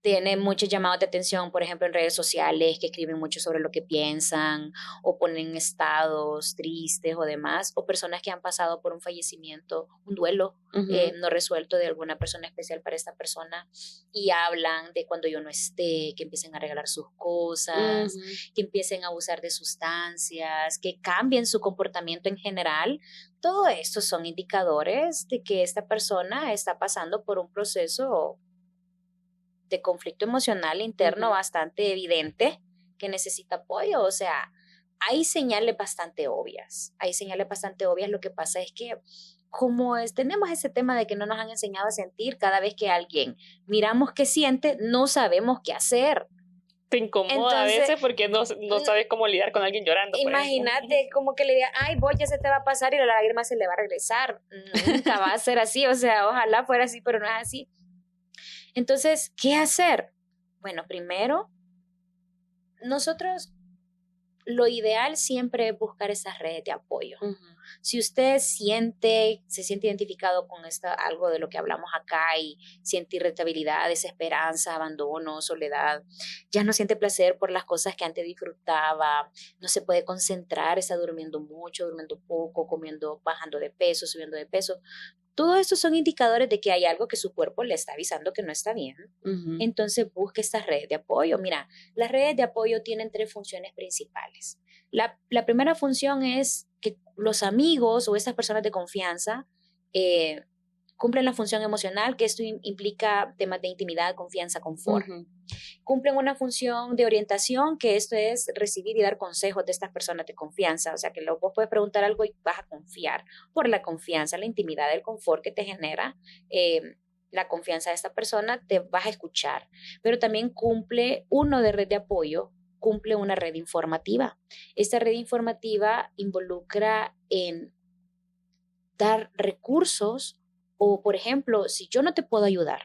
tiene muchos llamados de atención, por ejemplo, en redes sociales, que escriben mucho sobre lo que piensan o ponen estados tristes o demás, o personas que han pasado por un fallecimiento, un duelo no resuelto de alguna persona especial para esta persona y hablan de cuando yo no esté, que empiecen a regalar sus cosas, que empiecen a abusar de sustancias, que cambien su comportamiento en general. Todo esto son indicadores de que esta persona está pasando por un proceso de conflicto emocional interno bastante evidente, que necesita apoyo. O sea, hay señales bastante obvias. Lo que pasa es que como tenemos ese tema de que no nos han enseñado a sentir, cada vez que alguien miramos que siente, no sabemos qué hacer. te incomoda Entonces, a veces porque no sabes cómo lidiar con alguien llorando. Imagínate como que le diga, ay, vos ya se te va a pasar y la lágrima se le va a regresar. Nunca va a ser así, o sea, ojalá fuera así, pero no es así. Entonces, ¿qué hacer? Bueno, primero, nosotros lo ideal siempre es buscar esas redes de apoyo. Uh-huh. Si usted se siente identificado con algo de lo que hablamos acá y siente irritabilidad, desesperanza, abandono, soledad, ya no siente placer por las cosas que antes disfrutaba, no se puede concentrar, está durmiendo mucho, durmiendo poco, comiendo, bajando de peso, subiendo de peso. Todo esto son indicadores de que hay algo que su cuerpo le está avisando que no está bien. Uh-huh. Entonces busque estas redes de apoyo. Mira, las redes de apoyo tienen 3 funciones principales. La primera función es que los amigos o esas personas de confianza cumplen la función emocional, que esto implica temas de intimidad, confianza, confort. Uh-huh. Cumplen una función de orientación, que esto es recibir y dar consejos de estas personas de confianza. O sea, que vos puedes preguntar algo y vas a confiar por la confianza, la intimidad, el confort que te genera la confianza de esta persona, te vas a escuchar. Pero también cumple uno de red de apoyo, cumple una red informativa. Esta red informativa involucra en dar recursos o, por ejemplo, si yo no te puedo ayudar,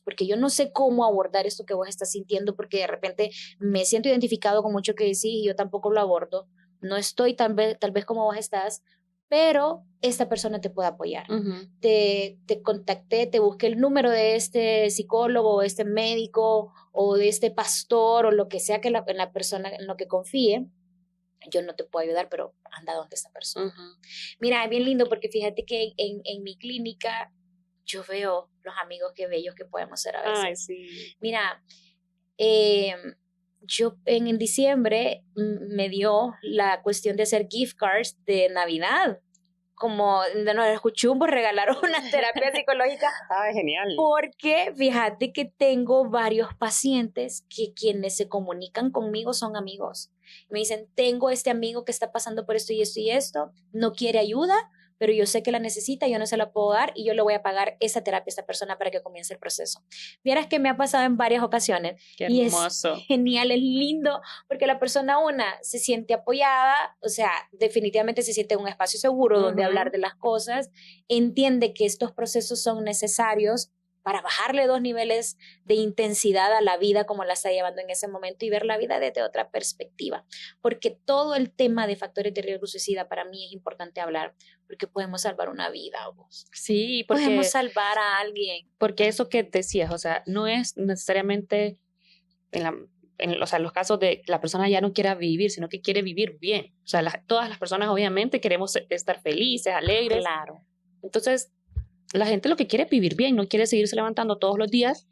porque yo no sé cómo abordar esto que vos estás sintiendo, porque de repente me siento identificado con mucho que decís y yo tampoco lo abordo, no estoy tal vez como vos estás, pero esta persona te puede apoyar. Uh-huh. Te contacté, te busqué el número de este psicólogo, o este médico, o de este pastor, o lo que sea que la persona en lo que confíe. Yo no te puedo ayudar, pero anda donde esta persona. Uh-huh. Mira, es bien lindo porque fíjate que en mi clínica yo veo los amigos que bellos que podemos ser a veces. Ay, sí. Mira, yo en diciembre me dio la cuestión de hacer gift cards de Navidad. Como de los escuchumbos regalaron una terapia psicológica. Ay, genial. Porque fíjate que tengo varios pacientes que quienes se comunican conmigo son amigos. Me dicen, tengo este amigo que está pasando por esto y esto y esto, no quiere ayuda, pero yo sé que la necesita, yo no se la puedo dar y yo le voy a pagar esa terapia a esta persona para que comience el proceso. Vieras que me ha pasado en varias ocasiones. Qué y hermoso. Es genial, es lindo, porque la persona se siente apoyada, o sea, definitivamente se siente en un espacio seguro donde hablar de las cosas, entiende que estos procesos son necesarios para bajarle 2 niveles de intensidad a la vida como la está llevando en ese momento y ver la vida desde otra perspectiva. Porque todo el tema de factores de riesgo suicida para mí es importante hablar, porque podemos salvar una vida, vos. Sí, porque podemos salvar a alguien. Porque eso que decías, o sea, no es necesariamente o sea, los casos de la persona ya no quiera vivir, sino que quiere vivir bien. O sea, todas las personas obviamente queremos estar felices, alegres. Claro. Entonces, la gente lo que quiere es vivir bien, no quiere seguirse levantando todos los días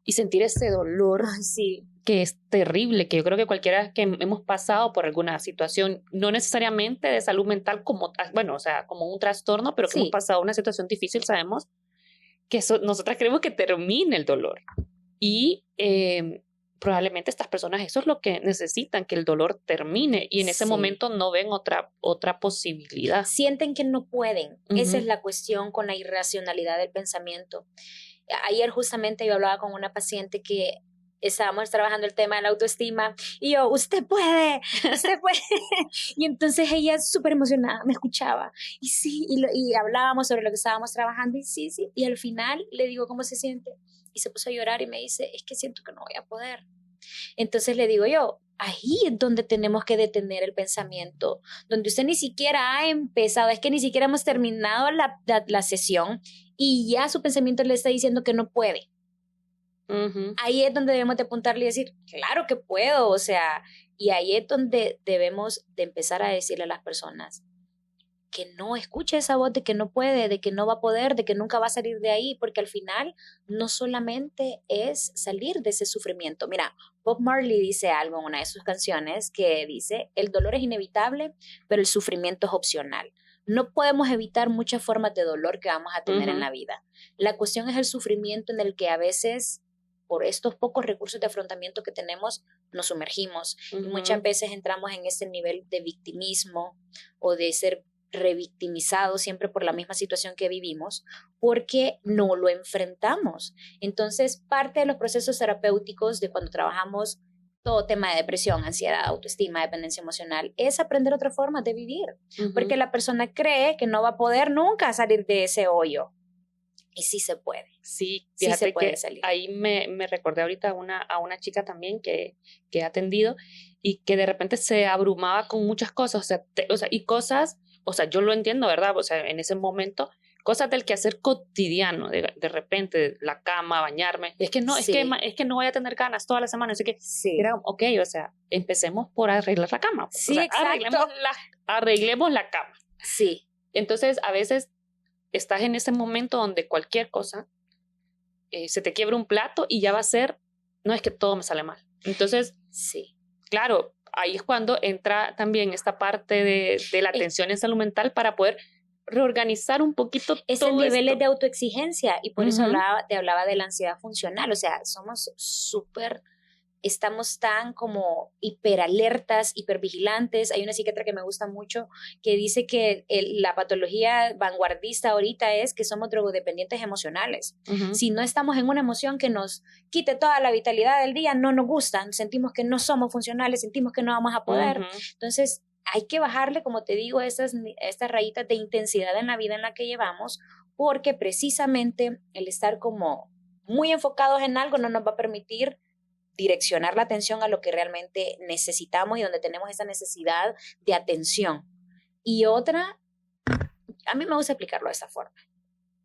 y sentir ese dolor. Sí. Que es terrible, que yo creo que cualquiera que hemos pasado por alguna situación, no necesariamente de salud mental como, bueno, o sea, como un trastorno, pero que hemos pasado una situación difícil, sabemos que nosotras queremos que termine el dolor. Y probablemente estas personas eso es lo que necesitan, que el dolor termine, y en ese momento no ven otra posibilidad. Sienten que no pueden. Esa es la cuestión con la irracionalidad del pensamiento. Ayer justamente yo hablaba con una paciente que estábamos trabajando el tema de la autoestima y yo, usted puede. Y entonces ella súper emocionada me escuchaba y sí, y hablábamos sobre lo que estábamos trabajando y sí, y al final le digo cómo se siente y se puso a llorar y me dice, es que siento que no voy a poder. Entonces le digo yo, ahí es donde tenemos que detener el pensamiento, donde usted ni siquiera ha empezado, es que ni siquiera hemos terminado la sesión y ya su pensamiento le está diciendo que no puede. Uh-huh. Ahí es donde debemos de apuntarle y decir, claro que puedo, o sea, y ahí es donde debemos de empezar a decirle a las personas que no escuche esa voz de que no puede, de que no va a poder, de que nunca va a salir de ahí, porque al final no solamente es salir de ese sufrimiento. Mira, Bob Marley dice algo en una de sus canciones que dice, el dolor es inevitable, pero el sufrimiento es opcional. No podemos evitar muchas formas de dolor que vamos a tener en la vida. La cuestión es el sufrimiento en el que a veces, por estos pocos recursos de afrontamiento que tenemos, nos sumergimos. Y muchas veces entramos en ese nivel de victimismo o de ser revictimizados siempre por la misma situación que vivimos, porque no lo enfrentamos. Entonces, parte de los procesos terapéuticos de cuando trabajamos todo tema de depresión, ansiedad, autoestima, dependencia emocional, es aprender otras formas de vivir. Porque la persona cree que no va a poder nunca salir de ese hoyo. Y sí se puede. Sí, Sí fíjate se puede que salir. ahí me recordé ahorita a una chica también que he atendido y que de repente se abrumaba con muchas cosas, y cosas, o sea, yo lo entiendo, ¿verdad? O sea, en ese momento, cosas del quehacer cotidiano, de repente, la cama, bañarme, es que no, Sí. es que no voy a tener ganas toda la semana, así que Sí. era, ok, o sea, empecemos por arreglar la cama. Sí, o sea, exacto. arreglemos la cama. Sí. Entonces, a veces estás en ese momento donde cualquier cosa se te quiebra un plato y ya va a ser, no es que todo me sale mal. Entonces, sí. Claro, ahí es cuando entra también esta parte de la atención en salud mental para poder reorganizar un poquito Esos todo niveles esto. de autoexigencia, y por eso Ujú. te hablaba de la ansiedad funcional. O sea, somos súper, estamos tan como hiperalertas, hipervigilantes. Hay una psiquiatra que me gusta mucho que dice que la patología vanguardista ahorita es que somos drogodependientes emocionales. Ujú. Si no estamos en una emoción que nos quite toda la vitalidad del día, no nos gustan, sentimos que no somos funcionales, sentimos que no vamos a poder. Ujú. Entonces, hay que bajarle, como te digo, estas rayitas de intensidad en la vida en la que llevamos, porque precisamente el estar como muy enfocados en algo no nos va a permitir direccionar la atención a lo que realmente necesitamos y donde tenemos esa necesidad de atención. Y otra, a mí me gusta explicarlo de esa forma,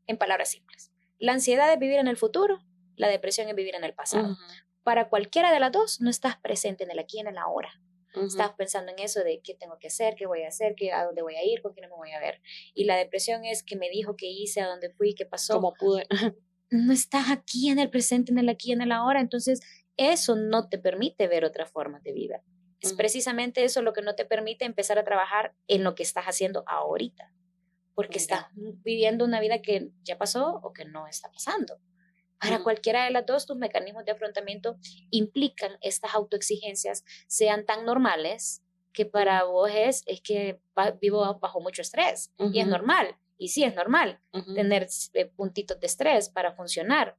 en palabras simples. La ansiedad es vivir en el futuro, la depresión es vivir en el pasado. Ujú. Para cualquiera de las dos, no estás presente en el aquí y en el ahora. Ujú. Estás pensando en eso de qué tengo que hacer, qué voy a hacer, a dónde voy a ir, con quién me voy a ver. Y la depresión es qué me dijo, qué hice, a dónde fui, qué pasó. Como pude. No estás aquí en el presente, en el aquí y en el ahora. Entonces, eso no te permite ver otras formas de vida. Es precisamente eso lo que no te permite empezar a trabajar en lo que estás haciendo ahorita. Porque estás viviendo una vida que ya pasó o que no está pasando. Para cualquiera de las dos, tus mecanismos de afrontamiento implican estas autoexigencias sean tan normales que para vos es que vivo bajo mucho estrés. Y es normal. Y sí, es normal tener puntitos de estrés para funcionar.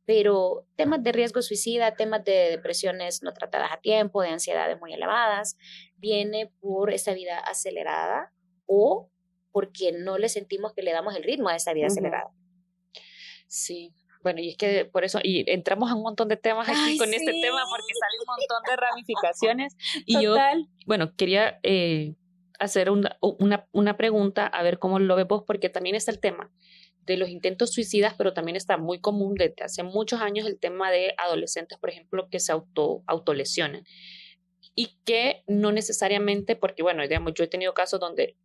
Pero temas de riesgo suicida, temas de depresiones no tratadas a tiempo, de ansiedades muy elevadas, viene por esa vida acelerada o porque no le sentimos que le damos el ritmo a esa vida acelerada. Sí. Bueno, y es que por eso, y entramos a un montón de temas aquí con este sí. tema porque sale un montón de ramificaciones. Y Total. yo, bueno, quería hacer una pregunta, a ver cómo lo ves vos, porque también está el tema de los intentos suicidas, pero también está muy común desde hace muchos años el tema de adolescentes, por ejemplo, que se autolesionan. Y que no necesariamente, porque bueno, digamos, yo he tenido casos donde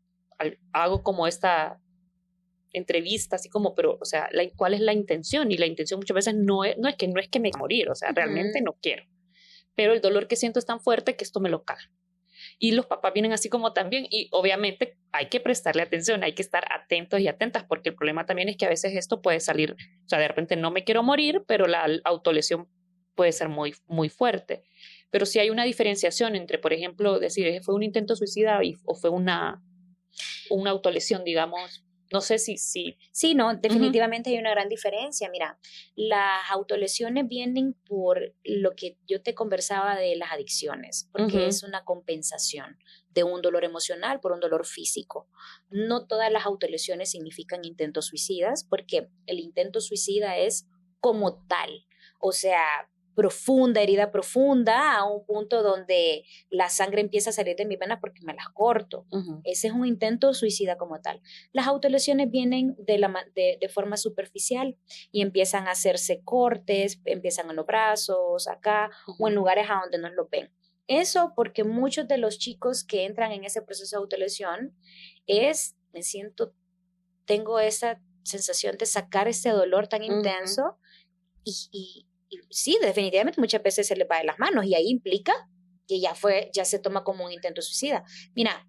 hago como esta entrevista, así como, pero, o sea, ¿cuál es la intención? Y la intención muchas veces no es que me quiera morir, o sea, realmente no quiero. Pero el dolor que siento es tan fuerte que esto me lo caga. Y los papás vienen así como también, y obviamente hay que prestarle atención, hay que estar atentos y atentas, porque el problema también es que a veces esto puede salir, o sea, de repente no me quiero morir, pero la autolesión puede ser muy, muy fuerte. Pero si hay una diferenciación entre, por ejemplo, decir, ¿fue un intento suicida o fue una autolesión, digamos? No sé si... Sí, no, definitivamente hay una gran diferencia. Mira, las autolesiones vienen por lo que yo te conversaba de las adicciones, porque es una compensación de un dolor emocional por un dolor físico. No todas las autolesiones significan intentos suicidas, porque el intento suicida es como tal, o sea, profunda, herida profunda, a un punto donde la sangre empieza a salir de mis venas porque me las corto. Ese es un intento suicida como tal. Las autolesiones vienen de forma superficial y empiezan a hacerse cortes, empiezan en los brazos, acá, o en lugares a donde no lo ven. Eso porque muchos de los chicos que entran en ese proceso de autolesión tengo esa sensación de sacar ese dolor tan intenso y sí, definitivamente muchas veces se les va de las manos y ahí implica que ya se toma como un intento suicida. Mira,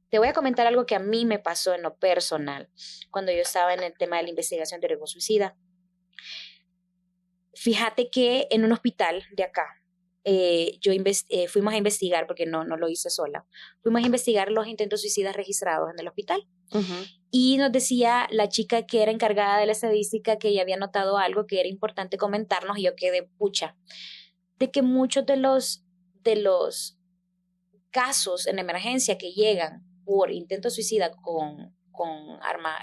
te voy a comentar algo que a mí me pasó en lo personal cuando yo estaba en el tema de la investigación de riesgo suicida. Fíjate que en un hospital de acá, fuimos a investigar, porque no lo hice sola, fuimos a investigar los intentos suicidas registrados en el hospital. Y nos decía la chica que era encargada de la estadística que ella había notado algo que era importante comentarnos, y yo quedé pucha, de que muchos de de los casos en emergencia que llegan por intento suicida con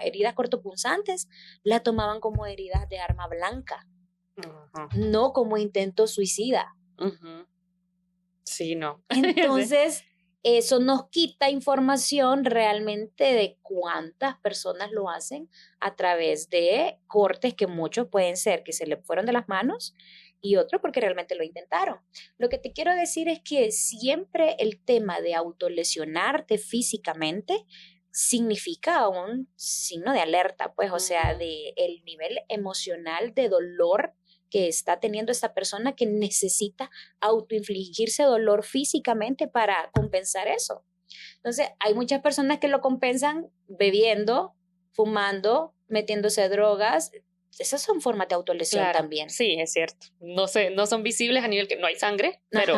heridas cortopunzantes, la tomaban como heridas de arma blanca, no como intento suicida. Sí, no. Entonces, eso nos quita información realmente de cuántas personas lo hacen a través de cortes que muchos pueden ser que se le fueron de las manos y otros porque realmente lo intentaron. Lo que te quiero decir es que siempre el tema de autolesionarte físicamente significa un signo de alerta, pues, o sea, de el nivel emocional de dolor que está teniendo esta persona que necesita autoinfligirse dolor físicamente para compensar eso. Entonces, hay muchas personas que lo compensan bebiendo, fumando, metiéndose drogas. Esas son formas de autolesión también. Sí, es cierto. No son visibles a nivel que no hay sangre, pero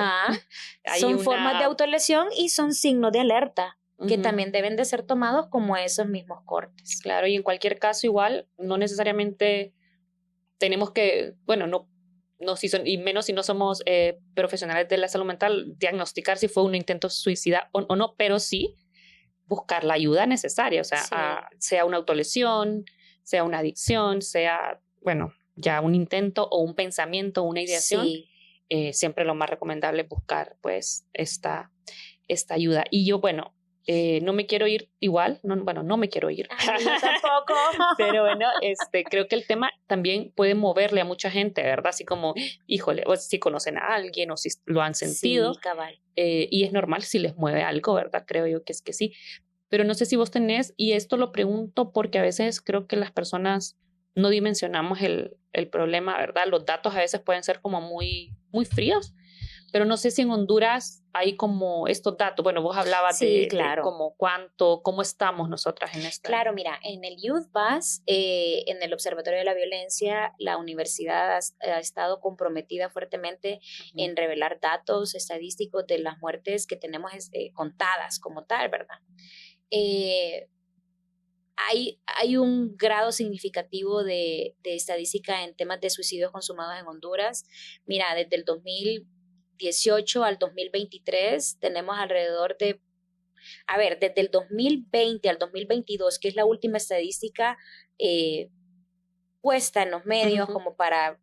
son formas de autolesión y son signos de alerta que también deben de ser tomados como esos mismos cortes. Claro, y en cualquier caso igual, no necesariamente tenemos que, bueno, y menos si no somos profesionales de la salud mental, diagnosticar si fue un intento suicida o no, pero sí buscar la ayuda necesaria, o sea, sea una autolesión, sea una adicción, sea, bueno, ya un intento o un pensamiento, una ideación, siempre lo más recomendable es buscar, pues, esta ayuda. Y yo, bueno, no me quiero ir igual, no me quiero ir. Ay, yo tampoco. Pero bueno, creo que el tema también puede moverle a mucha gente, ¿verdad? Así como, híjole, o si conocen a alguien o si lo han sentido. Sí, cabal. Y es normal si les mueve algo, ¿verdad? Creo yo que es que sí. Pero no sé si vos tenés, y esto lo pregunto porque a veces creo que las personas no dimensionamos el problema, ¿verdad? Los datos a veces pueden ser como muy, muy fríos. Pero no sé si en Honduras hay como estos datos. Bueno, vos hablabas de como cómo estamos nosotras en esta. Claro, mira, en el Youth Bus, en el Observatorio de la Violencia, la universidad ha estado comprometida fuertemente en revelar datos estadísticos de las muertes que tenemos contadas como tal, ¿verdad? Hay un grado significativo de estadística en temas de suicidios consumados en Honduras. Mira, desde el 2018 al 2023 tenemos alrededor de, desde el 2020 al 2022, que es la última estadística puesta en los medios como para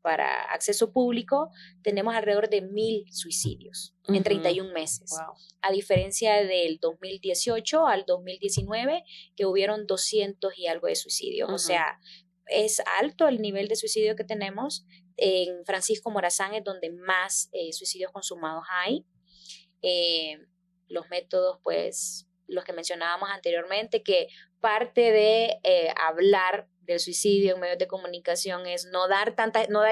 acceso público, tenemos alrededor de 1,000 suicidios en 31 meses. Wow. A diferencia del 2018 al 2019, que hubieron 200 y algo de suicidios. O sea, es alto el nivel de suicidio que tenemos. En Francisco Morazán es donde más suicidios consumados hay. Los métodos, pues, los que mencionábamos anteriormente, que parte de hablar del suicidio en medios de comunicación es no dar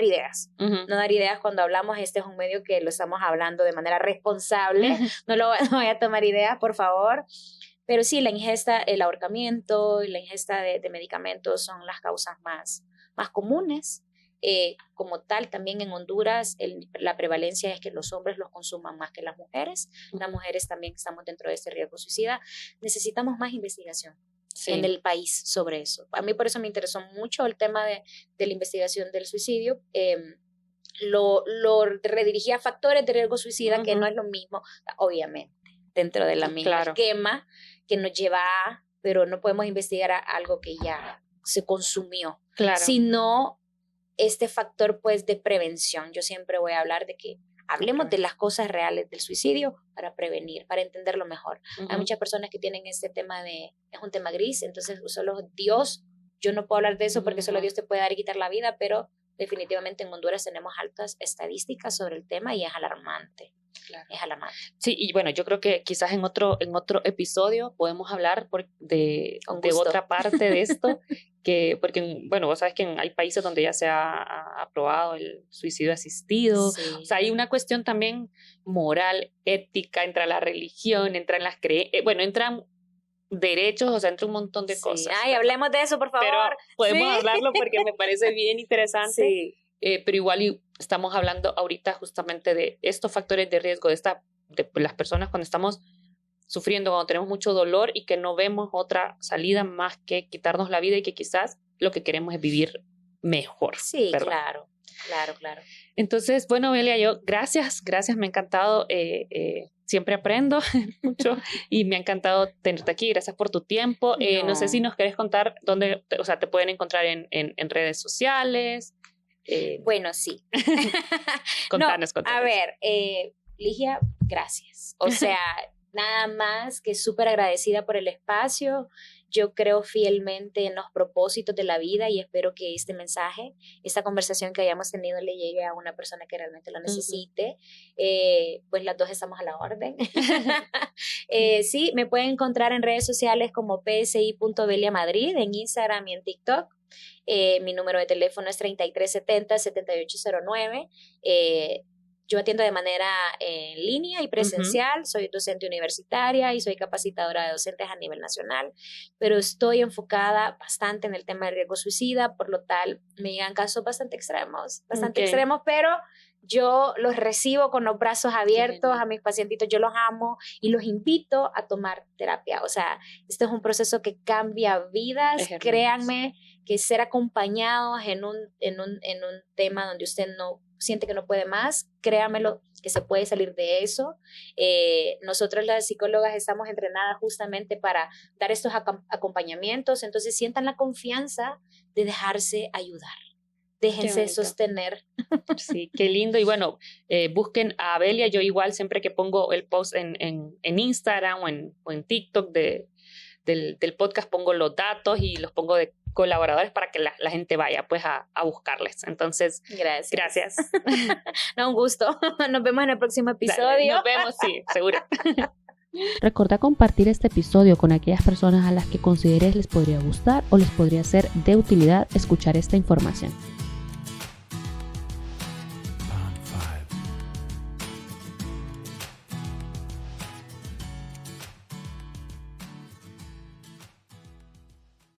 ideas. No dar ideas cuando hablamos. Este es un medio que lo estamos hablando de manera responsable. No voy a tomar ideas, por favor. Pero sí, la ingesta, el ahorcamiento y la ingesta de medicamentos son las causas más comunes. Como tal, también en Honduras la prevalencia es que los hombres los consuman más que las mujeres. Las mujeres también estamos dentro de este riesgo suicida. Necesitamos más investigación en el país sobre eso. A mí por eso me interesó mucho el tema de la investigación del suicidio. Lo redirigí a factores de riesgo suicida, que no es lo mismo, obviamente, dentro de la misma esquema que nos lleva a, pero no podemos investigar algo que ya se consumió, sino este factor, pues, de prevención. Yo siempre voy a hablar de que hablemos de las cosas reales del suicidio para prevenir, para entenderlo mejor. Hay muchas personas que tienen este tema es un tema gris, entonces solo Dios, yo no puedo hablar de eso porque solo Dios te puede dar y quitar la vida, pero definitivamente en Honduras tenemos altas estadísticas sobre el tema y es alarmante. Es alarmante. Sí, y bueno, yo creo que quizás en otro episodio podemos hablar de otra parte de esto, porque, bueno, vos sabes que hay países donde ya se ha aprobado el suicidio asistido. O sea, hay una cuestión también moral, ética, entra la religión, entran las creencias, bueno, entran derechos, o sea, entra un montón de cosas. Ay, hablemos de eso, por favor. Pero podemos hablarlo porque me parece bien interesante. Pero igual estamos hablando ahorita justamente de estos factores de riesgo, de las personas cuando estamos sufriendo, cuando tenemos mucho dolor y que no vemos otra salida más que quitarnos la vida y que quizás lo que queremos es vivir mejor. Sí, ¿verdad? claro. Claro. Entonces, bueno, Belia, yo gracias, me ha encantado, siempre aprendo mucho y me ha encantado tenerte aquí, gracias por tu tiempo. No sé si nos querés contar dónde, o sea, te pueden encontrar en redes sociales. Bueno, sí. Contanos. A ver, Ligia, gracias. O sea, nada más que súper agradecida por el espacio. Yo creo fielmente en los propósitos de la vida y espero que este mensaje, esta conversación que hayamos tenido le llegue a una persona que realmente lo necesite. Pues las dos estamos a la orden. Sí, me pueden encontrar en redes sociales como psi.beliamadrid, en Instagram y en TikTok. Mi número de teléfono es 3370-7809. Yo atiendo de manera en línea y presencial, soy docente universitaria y soy capacitadora de docentes a nivel nacional, pero estoy enfocada bastante en el tema del riesgo suicida, por lo tal me llegan casos bastante extremos, pero yo los recibo con los brazos abiertos a mis pacientitos, yo los amo y los invito a tomar terapia. O sea, este es un proceso que cambia vidas, créanme que ser acompañados en un tema donde usted no siente que no puede más, créamelo que se puede salir de eso. Nosotros las psicólogas estamos entrenadas justamente para dar estos acompañamientos, entonces sientan la confianza de dejarse ayudar. Déjense sostener. Sí, qué lindo. Y bueno, busquen a Belia. Yo igual siempre que pongo el post en Instagram o en TikTok del podcast pongo los datos y los pongo de colaboradores para que la gente vaya pues a buscarles. Entonces, gracias. No, un gusto. Nos vemos en el próximo episodio. Dale, nos vemos, sí, seguro. Recuerda compartir este episodio con aquellas personas a las que consideres les podría gustar o les podría ser de utilidad escuchar esta información.